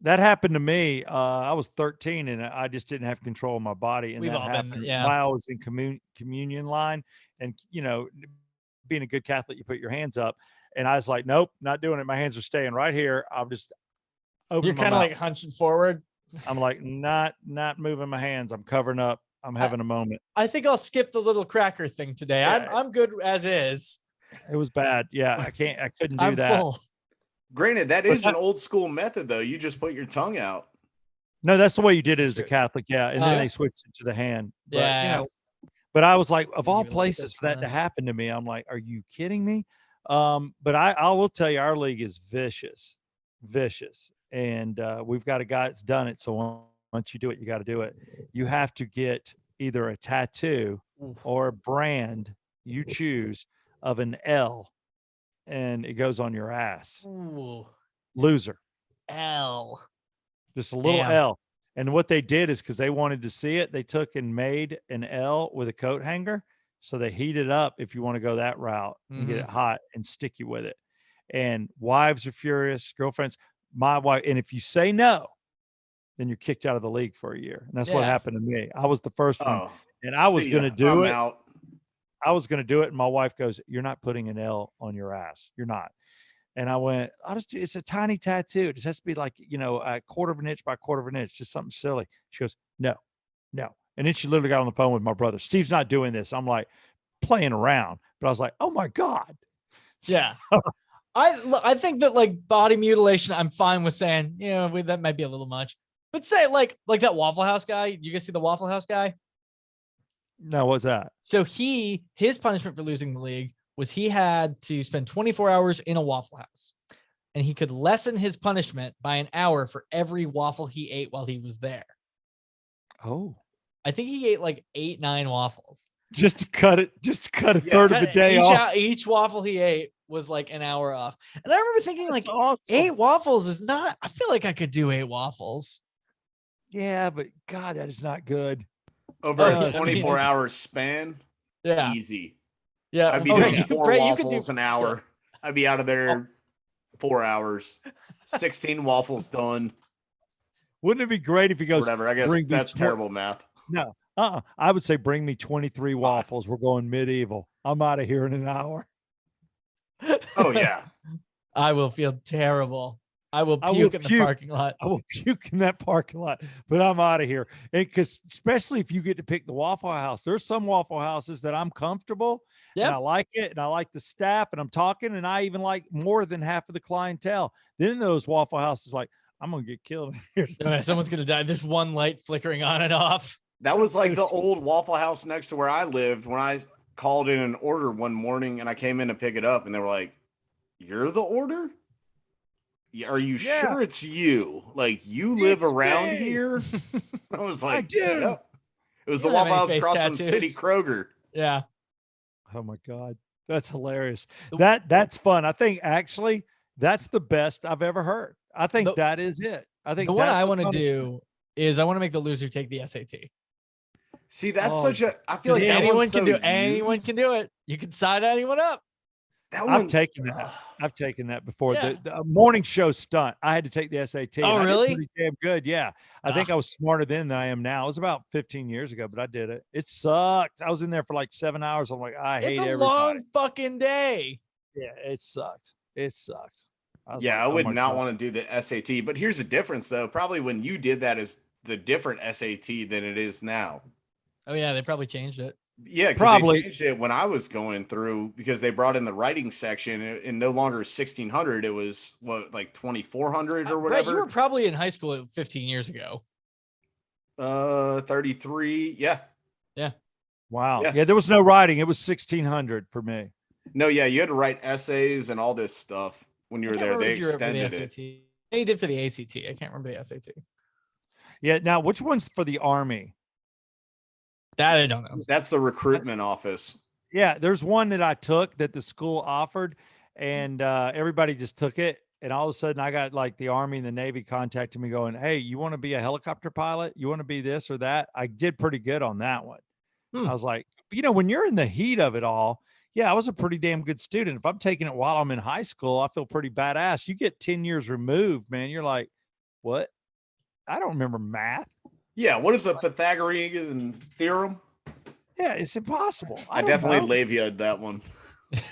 That happened to me. I was 13 and I just didn't have control of my body. And We've that all happened been, yeah. while I was in communion line. And, being a good Catholic, you put your hands up. And I was like, nope, not doing it. My hands are staying right here. I'm just opening. You're kind of like hunching forward. I'm like, not moving my hands. I'm covering up. I'm having a moment. I think I'll skip the little cracker thing today. Yeah. I'm good as is. It was bad. Yeah, I couldn't do I'm that. full. Granted, that is an old school method, though. You just put your tongue out. No, that's the way you did it as a Catholic. Yeah. And then they switched it to the hand. But, but I was like, of all places for that to happen to me, I'm like, are you kidding me? But I will tell you, our league is vicious. And we've got a guy that's done it. So once you do it, you got to do it. You have to get either a tattoo or a brand you choose of an L, and it goes on your ass. Ooh. Loser. L. Just a little L. And what they did is because they wanted to see it, they took and made an L with a coat hanger. So they heat it up if you want to go that route and get it hot and sticky with it. And wives are furious, girlfriends. My wife, and if you say no, then you're kicked out of the league for a year. And that's what happened to me. I was the first one, and I was going to do it. I was going to do it, and my wife goes, "You're not putting an L on your ass. You're not." And I went, it's a tiny tattoo. It just has to be like, a quarter of an inch by a quarter of an inch, just something silly. She goes, no. And then she literally got on the phone with my brother. Steve's not doing this. I'm like playing around, but I was like, oh my God. Yeah. I think that like body mutilation, I'm fine with saying, that might be a little much, but say like that Waffle House guy. You guys see the Waffle House guy? No, what's that? So his punishment for losing the league was he had to spend 24 hours in a Waffle House, and he could lessen his punishment by an hour for every waffle he ate while he was there. Oh, I think he ate like 8-9 waffles just to cut a third of the day off. Each waffle he ate was like an hour off. And I remember thinking, that's like, awesome. 8 waffles is not, I feel like I could do 8 waffles. Yeah, but God, that is not good. Over Oh, a yeah. 24-hour span, Yeah. easy. Yeah. I'd be Oh, doing you- 4 Brett, you could waffles do an hour. I'd be out of there 4 hours. 16 waffles done. Wouldn't it be great if he Or goes, whatever. I guess bring me that's terrible math. No, I would say bring me 23 waffles. We're going medieval. I'm out of here in an hour. Oh yeah. I will feel terrible. I will I will puke in the puke. parking lot. I will puke in that parking lot, but I'm out of here. Because especially if you get to pick the Waffle House, there's some Waffle Houses that I'm comfortable and I Yep. like it and I like the staff and I'm talking and I even like more than half of the clientele. Then those Waffle Houses, like, I'm gonna get killed here. Oh, someone's gonna die. There's one light flickering on and off. That was like the old Waffle House next to where I lived when I called in an order one morning and I came in to pick it up and they were like, "You're the order? Are you Yeah. sure it's you? Like you live It's around me. here?" I was like, do. "Yep." It was You the don't have Waffle any House face across from City tattoos. Kroger. Yeah. Oh my God. That's hilarious. The- That's fun. I think actually that's the best I've ever heard. I think The- that is it. I think The one that's I the want to funnest thing. do is I want to make the loser take the SAT. See, that's Oh, such a. I feel Because like that anyone one's can so do anyone used. can do it. You can sign anyone up. That I've one. taken that. I've taken that before. Yeah. The morning show stunt. I had to take the SAT. Oh, and I did really? pretty damn good. Yeah. I think Ah. I was smarter then than I am now. It was about 15 years ago, but I did it. It sucked. I was in there for like 7 hours. I'm like, I hate It's a everybody. long fucking day. Yeah, it sucked. It sucked. I was Yeah, like, I oh would my not God. want to do the SAT. But here's the difference, though. Probably when you did that is the different SAT than it is now. Oh yeah, they probably changed it. Yeah, because Probably. they changed it when I was going through because they brought in the writing section and no longer 1600. It was what like 2400 or Brett, you were whatever. probably in high school 15 years ago. 33. Yeah. Wow. Yeah. Yeah, there was no writing. It was 1600 for me. No, yeah, you had to write essays and all this stuff when you I were can't there. remember They if you wrote for the extended it. SAT. They did for the ACT. I can't remember the SAT. Yeah. Now, which one's for the Army? That I don't know. That's the recruitment office. Yeah, there's one that I took that the school offered, and everybody just took it. And all of a sudden, I got like the Army and the Navy contacting me, going, "Hey, you want to be a helicopter pilot? You want to be this or that?" I did pretty good on that one. Hmm. I was like, when you're in the heat of it all, yeah, I was a pretty damn good student. If I'm taking it while I'm in high school, I feel pretty badass. You get 10 years removed, man. You're like, what? I don't remember math. Yeah, what is the Pythagorean theorem? Yeah, it's impossible. I don't definitely know. labiated that one.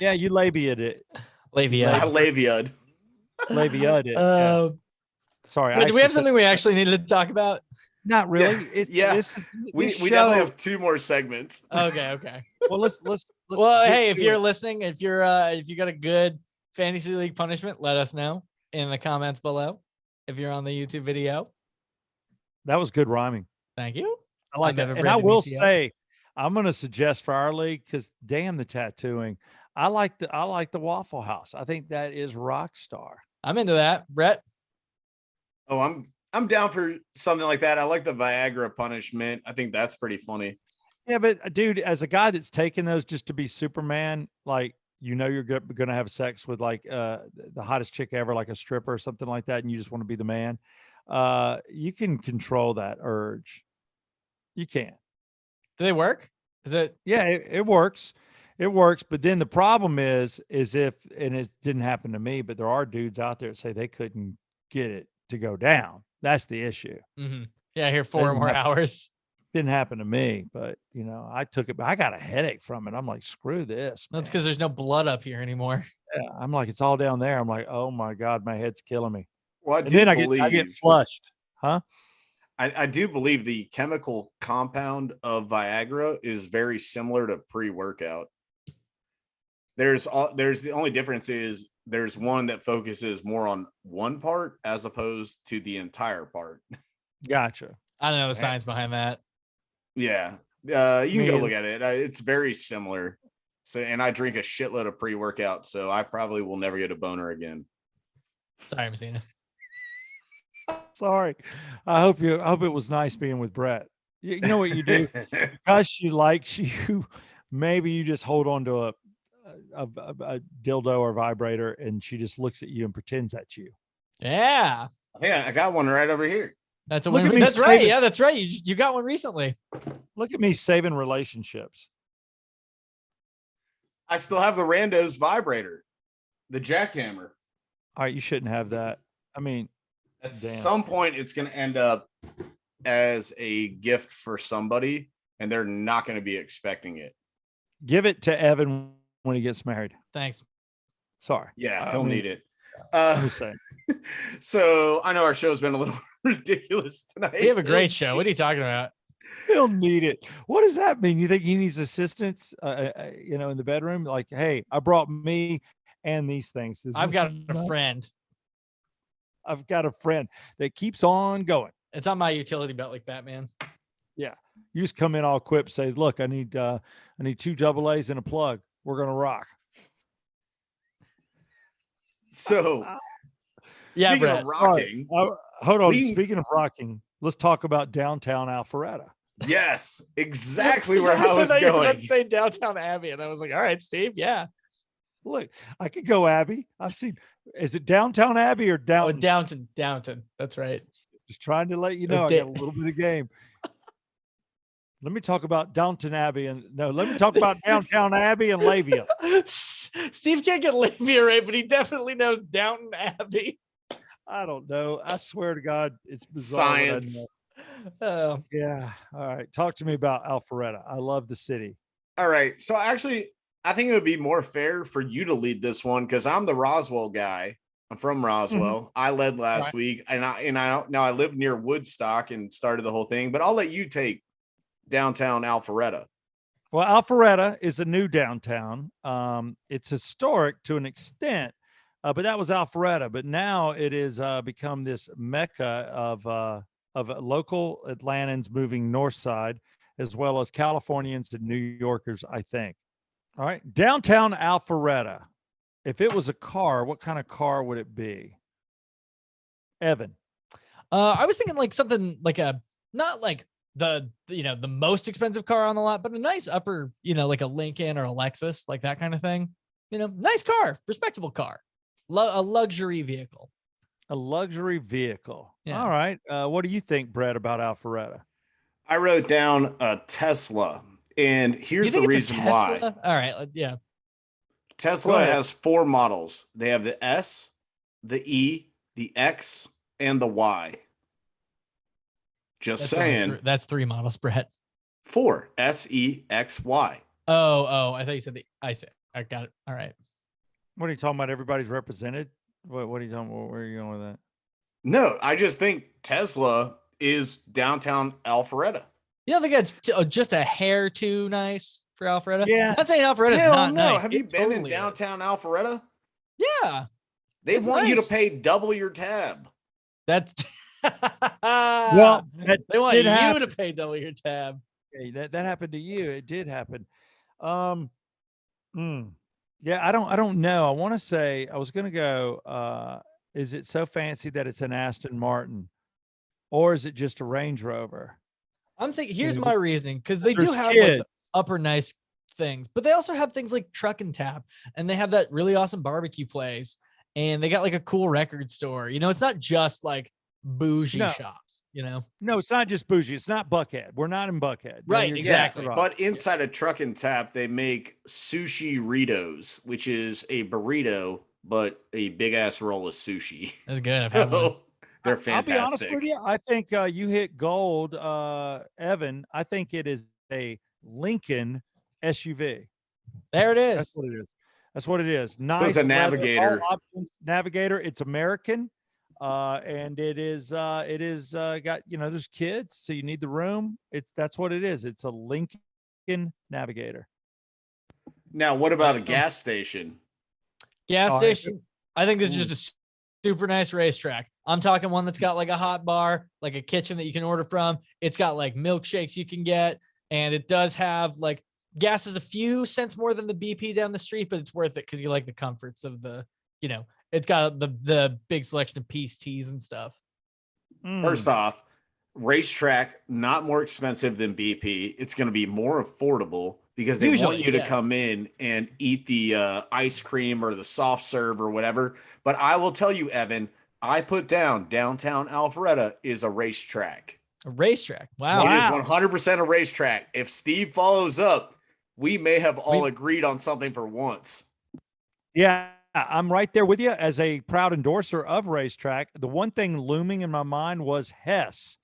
Yeah, you labiated it. Labia. I labiated. Labiated it. Yeah. Sorry. Wait, do we actually have said- something we actually needed to talk about? Not really. It's yeah. This is, We this definitely show- have 2 more segments. Okay. Well, let's Well, get hey, if to you're it. listening, if you got a good fantasy league punishment, let us know in the comments below. If you're on the YouTube video, That was good rhyming. thank you. I like I'm that. Evan And I Brandon will ECO. say, I'm going to suggest for our league, because damn the tattooing. I like the Waffle House. I think that is rock star. I'm into that, Brett. Oh, I'm down for something like that. I like the Viagra punishment. I think that's pretty funny. Yeah, but dude, as a guy that's taking those just to be Superman, like you're going to have sex with like the hottest chick ever, like a stripper or something like that, and you just want to be the man. You can control that urge. You can. Do they work? Is it? Yeah, it works. It works. But then the problem is if, and it didn't happen to me, but there are dudes out there that say they couldn't get it to go down. That's the issue. Mm-hmm. Yeah, here 4 Didn't more happen. hours. Didn't happen to me, but I took it, but I got a headache from it. I'm like, screw this. That's man. because there's no blood up here anymore. Yeah, I'm like, it's all down there. I'm like, oh my God, my head's killing me. Well, And then I get flushed. Huh? I do believe the chemical compound of Viagra is very similar to pre-workout. There's the only difference is there's one that focuses more on one part as opposed to the entire part. Gotcha. I don't know the science behind that. Yeah. You can Me go either. look at it. It's very similar. So, and I drink a shitload of pre-workout, so I probably will never get a boner again. Sorry, Messina. Sorry. I hope it was nice being with Brett. You know what you do? Because she likes you, maybe you just hold on to a dildo or vibrator and she just looks at you and pretends that's you. Yeah. Yeah, I got one right over here. That's a Look win. at me That's right. saving- Yeah, that's right. You got one recently. Look at me saving relationships. I still have the Randos vibrator, the jackhammer. All right, you shouldn't have that. I mean, At damn. some point, it's going to end up as a gift for somebody, and they're not going to be expecting it. Give it to Evan when he gets married. Thanks. Sorry. Yeah, I he'll mean, need it. I'm just saying. So I know our show's been a little ridiculous tonight. We have a great show. What are you talking about? He'll need it. What does that mean? You think he needs assistance, in the bedroom? Like, hey, I brought me and these things. I've got a enough? friend. I've got a friend that keeps on going. It's on my utility belt like Batman. You just come in all equipped, say, look, I need 2 double A's and a plug. We're going to rock. So, Yeah, speaking Brett. of rocking, Hold on. We- Speaking of rocking, let's talk about downtown Alpharetta. yes, exactly For where some I reason was thought you were about going. to say Downtown Abbey, and I was like, all right, Steve, yeah. Look, I could go Abbey. I've seen. Is it downtown Abbey or Oh, downtown? Downton. That's right. Just trying to let you know, I got a little bit of game. Let me talk about Downton Abbey let me talk about downtown Abbey and Lavia. Steve can't get Lavia right, but he definitely knows Downton Abbey. I don't know. I swear to God, it's bizarre. what I Science. know. Oh, Yeah. All right. Talk to me about Alpharetta. I love the city. All right. So actually, I think it would be more fair for you to lead this one because I'm the Roswell guy. I'm from Roswell. I led last Right. week, and I live near Woodstock and started the whole thing. But I'll let you take downtown Alpharetta. Well, Alpharetta is a new downtown. It's historic to an extent, but that was Alpharetta. But now it is become this mecca of local Atlantans moving north side, as well as Californians and New Yorkers, I think. All right, downtown Alpharetta. If it was a car, what kind of car would it be? Evan. I was thinking like something like not like the most expensive car on the lot, but a nice upper, like a Lincoln or a Lexus, like that kind of thing. Nice car, respectable car, a luxury vehicle. A luxury vehicle. Yeah. All right. What do you think, Brett, about Alpharetta? I wrote down a Tesla, and You here's the think it's a reason why. Tesla? All right, yeah. Tesla Go ahead. has 4 models. They have the S, the E, the X, and the Y. Just That's only saying. that's 3 models, Brett. 4 S, E, X, Y. Oh, I thought you said I said I got it. All right. What are you talking about? Everybody's represented? What are you talking about? Where are you going with that? No, I just think Tesla is downtown Alpharetta. You don't think that's just a hair too nice for Alpharetta? Yeah. I'm not saying Alpharetta's Hell not no. nice. Have It you been in totally is. downtown Alpharetta? Yeah, They It's want you to nice. pay double your tab. that's Well, that they want did you happen. to pay double your tab. Okay, that happened to you. It did happen. Yeah, I don't know. I want to say I was going to go. Is it so fancy that it's an Aston Martin, or is it just a Range Rover? I'm thinking. Here's Maybe. my reasoning because they do There's have like kids. the upper nice things, but they also have things like Truck and Tap, and they have that really awesome barbecue place, and they got like a cool record store. It's not just like bougie No. shops. No, it's not just bougie. It's not Buckhead. We're not in Buckhead. No, Right, you're exactly. right. But inside a Truck and Tap, they make sushi Ritos, which is a burrito, but a big ass roll of sushi. That's good. I've had one. So they're I'll be honest fantastic. with you. I think you hit gold, Evan. I think it is a Lincoln SUV. There it is. That's what it is. That's what it is. Nice. a leather, all Navigator. options. Navigator. It's American, and it is got there's kids, so you need the room. That's what it is. It's a Lincoln Navigator. Now, what about a gas station? Gas All right. station. I think this is just a super nice racetrack. I'm talking one that's got like a hot bar, like a kitchen that you can order from. It's got like milkshakes you can get, and it does have like gas is a few cents more than the BP down the street, but it's worth it because you like the comforts of it's got the big selection of peace teas and stuff. First off, racetrack not more expensive than BP. It's going to be more affordable because they want Usually, you to yes. come in and eat the ice cream or the soft serve or whatever. But I will tell you, Evan, I put down downtown Alpharetta is a racetrack. A racetrack. Wow. It is Wow. 100% a racetrack. If Steve follows up, we may have all agreed on something for once. Yeah, I'm right there with you as a proud endorser of racetrack. The one thing looming in my mind was Hess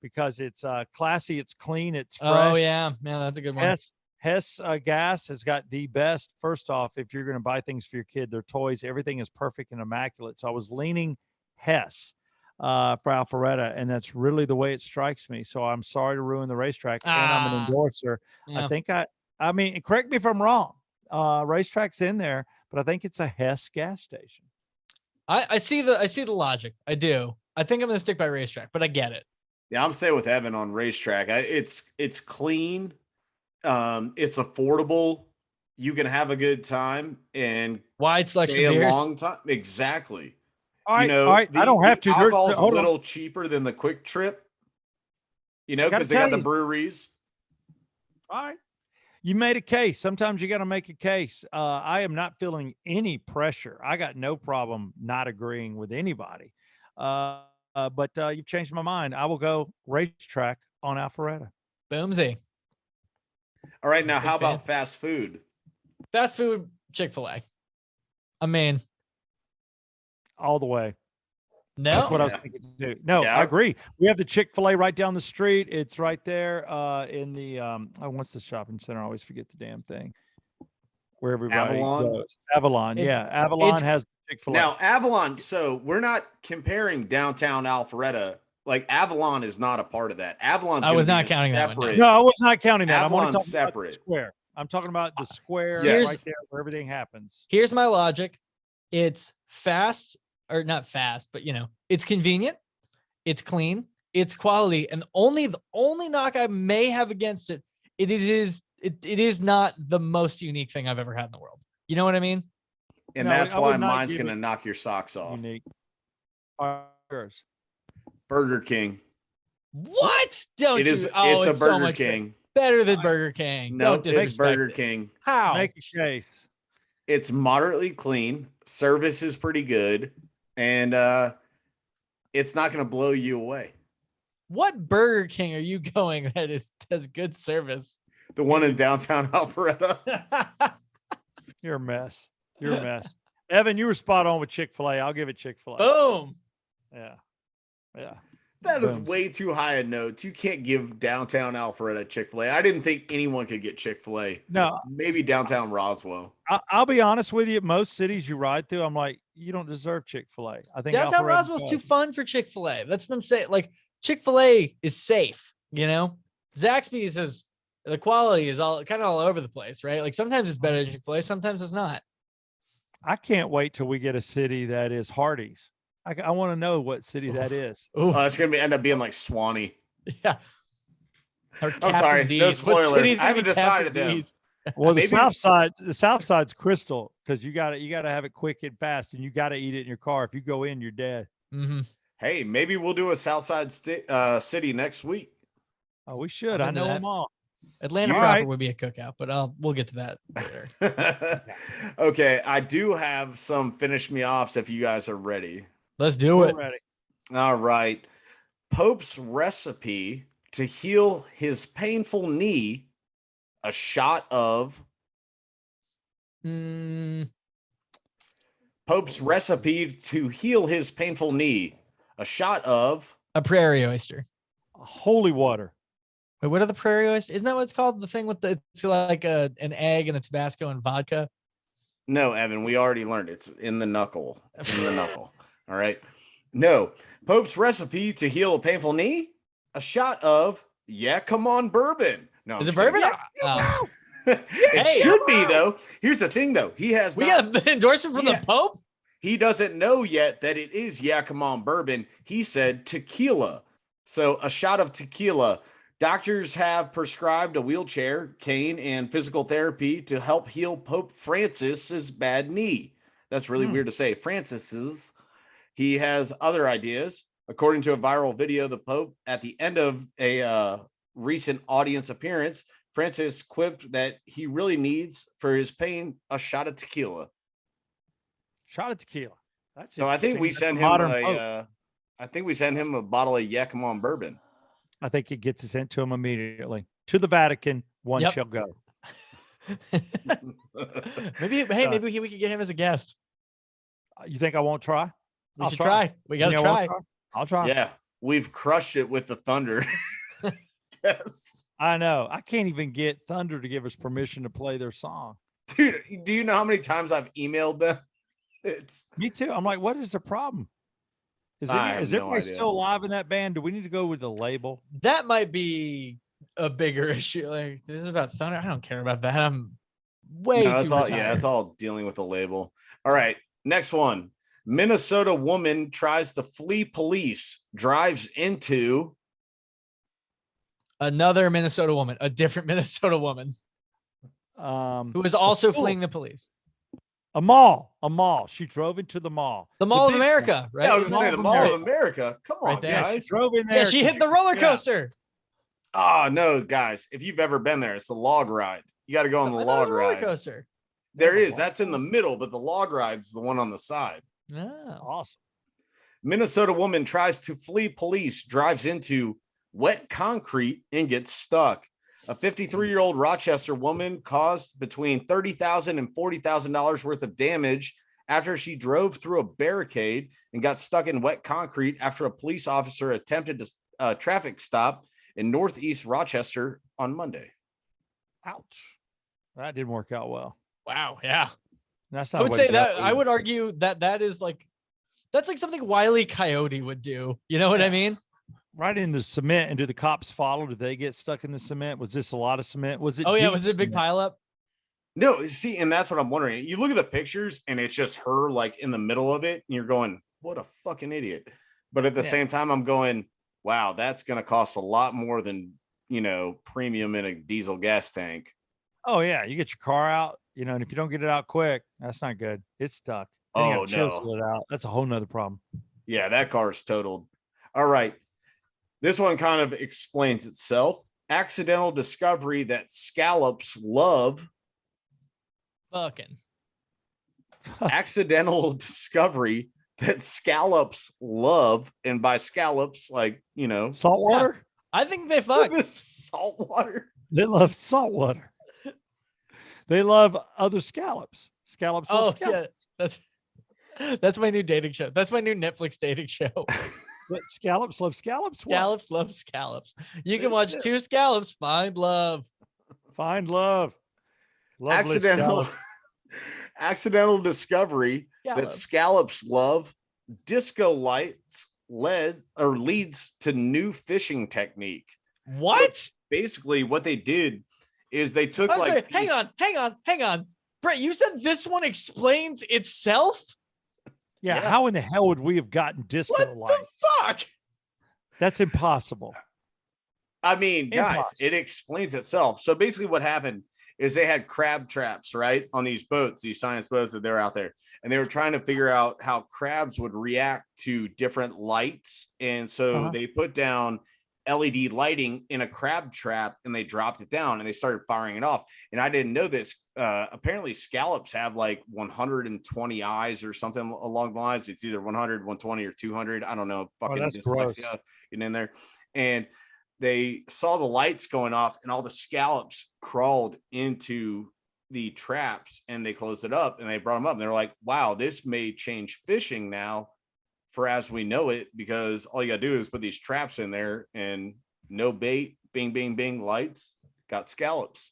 because it's classy, it's clean, it's fresh. Oh yeah, man, that's a good one. Hess gas has got the best. First off, if you're going to buy things for your kid, their toys, everything is perfect and immaculate. So I was leaning Hess for Alpharetta, and that's really the way it strikes me. So I'm sorry to ruin the racetrack, and I'm an endorser. Yeah. I think I mean, correct me if I'm wrong. Racetrack's in there, but I think it's a Hess gas station. I see the logic. I do. I think I'm gonna stick by racetrack, but I get it. Yeah, I'm staying with Evan on racetrack. It's clean. It's affordable. You can have a good time and Wide selection stay of a beers. long time. Exactly. All right, You know, all right. I don't have to. The There's- alcohol's a hold on. little cheaper than the Quick Trip. You know, gotta because they got tell the you. breweries. All right. You made a case. Sometimes you got to make a case. I am not feeling any pressure. I got no problem not agreeing with anybody. But you've changed my mind. I will go racetrack on Alpharetta. Boomsy. All right, now Big how fan. about fast food? Fast food, Chick-fil-A. I mean, All the way. no. That's what I was Yeah. thinking too. No, Yeah. I agree. We have the Chick-fil-A right down the street. It's right there in the what's the shopping center? I always forget the damn thing. Where everybody Avalon? goes. Avalon. It's- Yeah. Avalon has Chick-fil-A. Now, Avalon, so we're not comparing downtown Alpharetta. Like, Avalon is not a part of that. Avalon's I gonna was be not a counting that one, no. separate. No, I was not counting that. I'm only Avalon's talking about the separate. square. I'm talking about the square Yes. right there where everything happens. Here's my logic. It's fast, or not fast, but it's convenient, it's clean, it's quality, and the only knock I may have against it, it is not the most unique thing I've ever had in the world. You know what I mean? And No, that's I why would not mine's give going to it knock your socks off. Unique. Yours. Burger King. What? Don't It is. you? Oh, It's a so Burger much King. better than Burger King. No, Don't it's disrespect Burger it. King. How? Make a case. It's moderately clean. Service is pretty good. And it's not going to blow you away. What Burger King are you going that has good service? The one in downtown Alpharetta. You're a mess. You're a mess. Evan, you were spot on with Chick-fil-A. I'll give it Chick-fil-A. Boom. Yeah. Yeah. That is Boom. way too high a note. You can't give downtown Alpharetta Chick-fil-A. I didn't think anyone could get Chick-fil-A. No, Maybe downtown Roswell. I'll be honest with you. Most cities you ride through, I'm like, you don't deserve Chick-fil-A. I think Downtown Alpharetta Roswell's does. too fun for Chick-fil-A. That's what I'm saying. Like Chick-fil-A is safe, Zaxby's is the quality is all kind of all over the place, right? Like sometimes it's better than Chick-fil-A, sometimes it's not. I can't wait till we get a city that is Hardee's. I want to know what city that is. Ooh, It's going to end up being like Swanee. yeah. Or I'm Captain sorry, no D's. What spoiler. city's I gonna haven't be decided Captain them. D's? Well, Maybe- the South Side's Crystal because you got to have it quick and fast, and you got to eat it in your car. If you go in, you're dead. Mm-hmm. Hey, maybe we'll do a Southside city next week. Oh, we should. I'm I into know that. them all. Atlanta All proper right. would be a cookout, but we'll get to that later. Okay, I do have some finish me offs if you guys are ready. Let's do We're it. ready. All right. Pope's recipe to heal his painful knee, a shot of Mm, Pope's recipe to heal his painful knee, a shot of a prairie oyster. Holy water. Wait, what are the prairie oysters? Isn't that what it's called? The thing with it's like an egg and a Tabasco and vodka. No, Evan, we already learned it's in the knuckle. In the knuckle. All right. No. Pope's recipe to heal a painful knee, a shot of Yeah C'mon Bourbon. No, I'm Is it just kidding. bourbon? Oh. It Hey. should be though. Here's the thing though. He has We not, got the endorsement from Yeah. the Pope. he doesn't know yet that it is Yeah C'mon Bourbon. He said tequila. So a shot of tequila. Doctors have prescribed a wheelchair, cane, and physical therapy to help heal Pope Francis's bad knee. That's really weird to say. Francis's. He has other ideas. According to a viral video, the Pope, at the end of a recent audience appearance, Francis quipped that he really needs for his pain a shot of tequila. Shot of tequila. That's So I think we interesting. send That's a him modern Pope. I think we send him a bottle of Yeah C'mon Bourbon. I think it gets sent to him immediately to the Vatican. One Yep. shall go. Maybe, hey, maybe we could get him as a guest. You think I won't try? We I'll should try. We got to You think I won't try. I'll try. Yeah, we've crushed it with the Thunder. Yes. I know. I can't even get Thunder to give us permission to play their song. Dude, do you know how many times I've emailed them? It's Me too. I'm like, what is the problem? I have Is no everybody idea. still alive in that band? Do we need to go with the label? That might be a bigger issue. Like, this is about Thunder. I don't care about that. I'm way no, too it's all retired. it's all dealing with the label. All right, next one. Minnesota woman tries to flee police, drives into Another Minnesota woman, a different Minnesota woman who was also school. fleeing the police. A mall. She drove into the mall. The Mall of big America, right? Yeah, I was gonna say the Mall of America. America. Come on, Right there. Yeah, guys. she drove in there. Yeah, she hit the roller coaster. Oh no, guys! If you've ever been there, it's the log ride. You got to go on the I thought it was log a roller ride. coaster. There Yeah, is. That's in the middle, but the log ride's the one on the side. Oh. Awesome. Minnesota woman tries to flee police, drives into wet concrete and gets stuck. A 53-year-old Rochester woman caused between $30,000 and $40,000 worth of damage after she drove through a barricade and got stuck in wet concrete after a police officer attempted a traffic stop in Northeast Rochester on Monday. Ouch. That didn't work out well. Wow. Yeah. That's I not. would say that. I would argue that is like, that's like something Wile E. Coyote would do. You know what I mean? Right in the cement. And do the cops follow? Did they get stuck in the cement? Was this a lot of cement? Was it? Oh yeah. deep Was it a big cement? pileup? No, see, and that's what I'm wondering. You look at the pictures and it's just her like in the middle of it, and you're going, what a fucking idiot. But at the same time, I'm going, wow, that's going to cost a lot more than, premium in a diesel gas tank. Oh yeah, you get your car out, and if you don't get it out quick, that's not good. It's stuck. Then you Oh, gotta no. chisel it out. That's a whole nother problem. Yeah, that car is totaled. All right. This one kind of explains itself. Accidental discovery that scallops love. Fucking. Accidental discovery that scallops love. And by scallops, like, Salt water? I think they fuck. this salt water. They love salt water. They love other scallops. Scallops love Oh scallops. yeah. That's my new dating show. That's my new Netflix dating show. But scallops love scallops. What? Scallops love scallops. You can That's watch it. 2 scallops find love. Find love. Lovely Accidental scallops. accidental discovery that scallops love. Disco lights leads to new fishing technique. What? Basically, what they did is they took I'm like sorry, hang on. Brett, you said this one explains itself? Yeah, Yeah. how in the hell would we have gotten disco What lights? the fuck? That's impossible. I mean, guys, Impossible. it explains itself. So basically, what happened is they had crab traps, right, on these boats, these science boats that they're out there, and they were trying to figure out how crabs would react to different lights. And so they put down LED lighting in a crab trap and they dropped it down and they started firing it off. And I didn't know this. Apparently, scallops have like 120 eyes or something along the lines. It's either 100, 120, or 200. I don't know. Fucking that's gross. dyslexia getting in there. And they saw the lights going off and all the scallops crawled into the traps and they closed it up and they brought them up and they're like, wow, this may change fishing now for as we know it, because all you gotta do is put these traps in there and no bait, bing, bing, bing, lights, got scallops.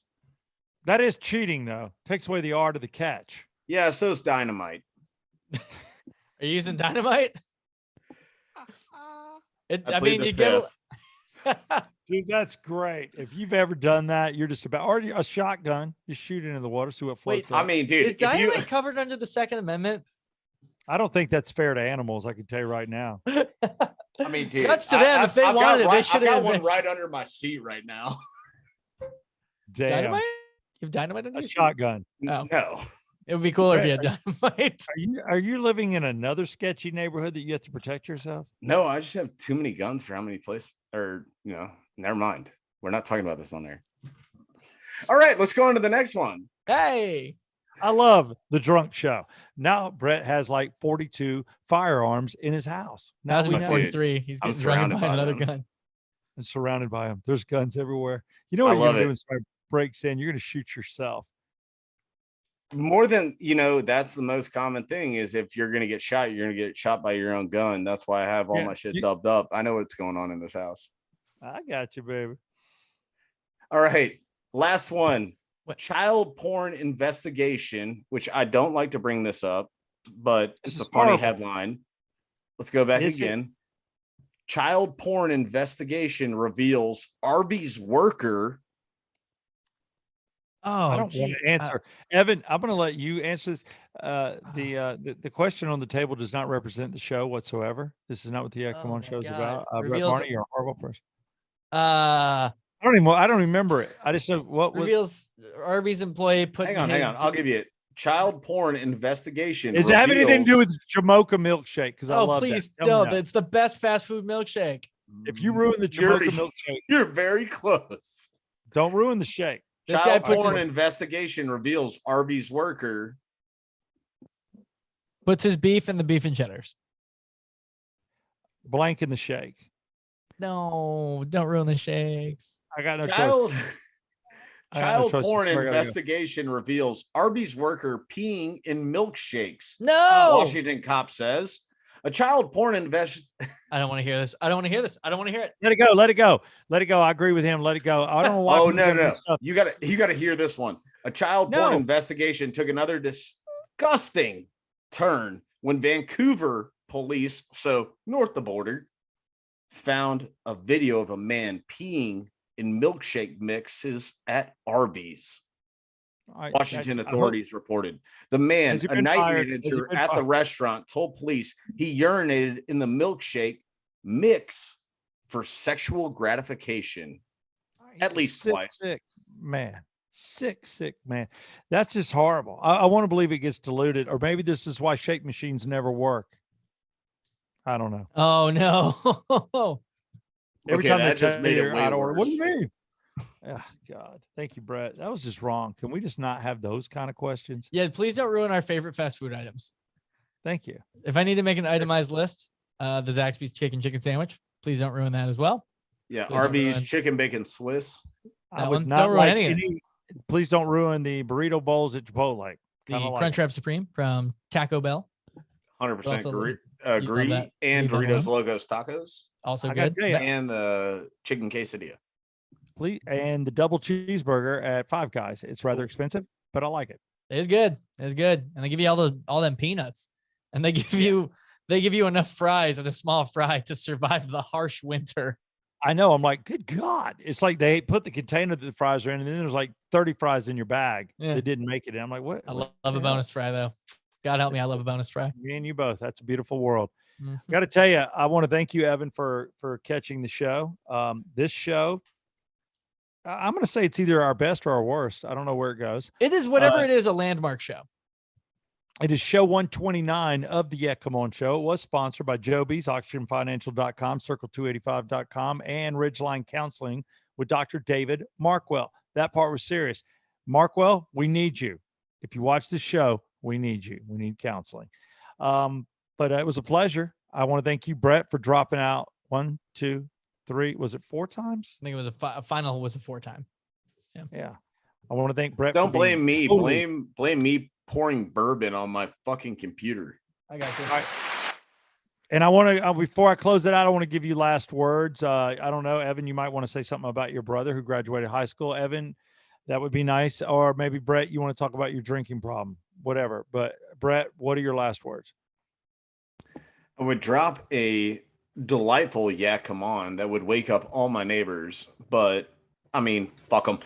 That is cheating, though. Takes away the art of the catch. Yeah, so it's dynamite. Are you using dynamite? I I plead mean, the you get fifth. Dude, that's great. If you've ever done that, you're just about, or a shotgun, you shoot it into the water, see what floats Wait, up. I mean, dude, is if you dynamite covered under the Second Amendment? I don't think that's fair to animals. I can tell you right now. I mean, dude, Cuts to them. If they I've got wanted it, they I've should got have one right under my seat right now. Damn. Dynamite? You have dynamite under A your seat? shotgun. Oh. No. It would be cooler if you Right, had dynamite. Are you living in another sketchy neighborhood that you have to protect yourself? No, I just have too many guns for how many places, or, never mind. We're not talking about this on there. All right, let's go on to the next one. Hey. I love the drunk show. Now Brett has like 42 firearms in his house. Now Now to we be know. Dude, 43. He's I'm getting drunk and surrounded buying by another them. gun. And surrounded by them. There's guns everywhere. You know I what you're love gonna do it. when somebody breaks in? You're gonna shoot yourself. More than that's the most common thing is if you're gonna get shot, you're gonna get shot by your own gun. That's why I have all Yeah, my shit you- dubbed up. I know what's going on in this house. I got you, baby. All right, last one. What? Child porn investigation, which I don't like to bring this up, but This it's a is funny horrible. headline. Let's go back Is it? again. Child porn investigation reveals Arby's worker. Oh, I don't want gee, to answer. Evan, I'm going to let you answer this. The question on the table does not represent the show whatsoever. This is not what the Yeah Oh C'mon my show is God. about. Brett Reveals- Barney, you're a horrible person. uh, I don't remember it. I just know what was. reveals Arby's employee put. Hang on. I'll give you it. Child porn investigation. Does it have anything to do with reveals- Jamocha milkshake? Because I Oh, love please that. Tell me don't. now. It's the best fast food milkshake. If you ruin the You're- Jamocha milkshake, You're very close. don't ruin the shake. This guy Child puts porn his, investigation reveals Arby's worker. puts his beef in the beef and cheddars. Blank in the shake. No, don't ruin the shakes. I got no choice. Child I got no child choice. porn That's where I gotta go. investigation reveals Arby's worker peeing in milkshakes. No, Washington cop says a child porn invest. I don't want to hear this. I don't want to hear this. I don't want to hear it. Let it go. Let it go. Let it go. I agree with him. Let it go. I don't know why. Oh people no get no! mixed up. You gotta hear this one. A child porn No. investigation took another disgusting turn when Vancouver police, so north the border, found a video of a man peeing in milkshake mixes at Arby's. Washington authorities reported the man, Has he a been night fired? Has he manager been at the fired? restaurant, told police he urinated in the milkshake mix for sexual gratification. At least sick, twice. Sick man. Sick man. That's just horrible. I want to believe it gets diluted, or maybe this is why shake machines never work. I don't know. Oh no. Every Okay, time they that just tell made you it you're way out of order, what do you worse. mean? Oh, God. Thank you, Brett. That was just wrong. Can we just not have those kind of questions? Yeah, please don't ruin our favorite fast food items. Thank you. If I need to make an itemized list, the Zaxby's chicken sandwich. Please don't ruin that as well. Yeah, Please don't Arby's ruin- chicken bacon Swiss. I That would one. not Don't ruin like any of it. any. Please don't ruin the burrito bowls at Chipotle. The Kinda like Crunchwrap Supreme from Taco Bell. 100% Also, agree. you love Agree. that. And Leave that Doritos alone. Logos Tacos. Also I gotta good. tell you, And the chicken quesadilla. please, and the double cheeseburger at Five Guys. It's rather expensive, but I like it. It's good. It's good. And they give you all them peanuts. And they give you enough fries and a small fry to survive the harsh winter. I know. I'm like, good God. It's like they put the container that the fries are in, and then there's like 30 fries in your bag Yeah. that didn't make it. And I'm like, what? I what love the a hell? bonus fry though. God help me, I love a bonus fry. Me and you both. That's a beautiful world. Mhm. Got to tell you, I want to thank you, Evan, for catching the show. This show, I'm going to say it's either our best or our worst. I don't know where it goes. It is whatever Uh, it is, a landmark show. It is show 129 of the Yeah C'mon Show. It was sponsored by Joby's, OxygenFinancial.com, Circle285.com, and Ridgeline Counseling with Dr. David Markwell. That part was serious. Markwell, we need you. If you watch this show, we need you. We need counseling. But it was a pleasure. I want to thank you, Brett, for dropping out 1, 2, 3. Was it 4 times? I think it was a final was a 4-time. Yeah. I want to thank Brett. Don't for being blame me. totally- Blame me pouring bourbon on my fucking computer. I got you. And I want to, before I close it out, I want to give you last words. I don't know, Evan, you might want to say something about your brother who graduated high school. Evan, that would be nice. Or maybe Brett, you want to talk about your drinking problem, whatever. But Brett, what are your last words? I would drop a delightful Yeah C'mon that would wake up all my neighbors, but I mean, fuck them.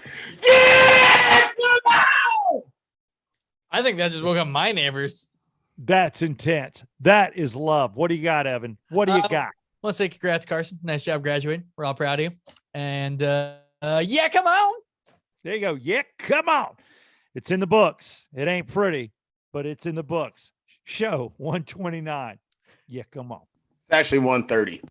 I think that just woke up my neighbors. That's intense. That is love. What do you got, Evan? What do you got? Let's say congrats, Carson. Nice job graduating. We're all proud of you. And yeah, come on. There you go. Yeah, come on. It's in the books. It ain't pretty, but it's in the books. Show 129. Yeah, come on. It's actually 1:30.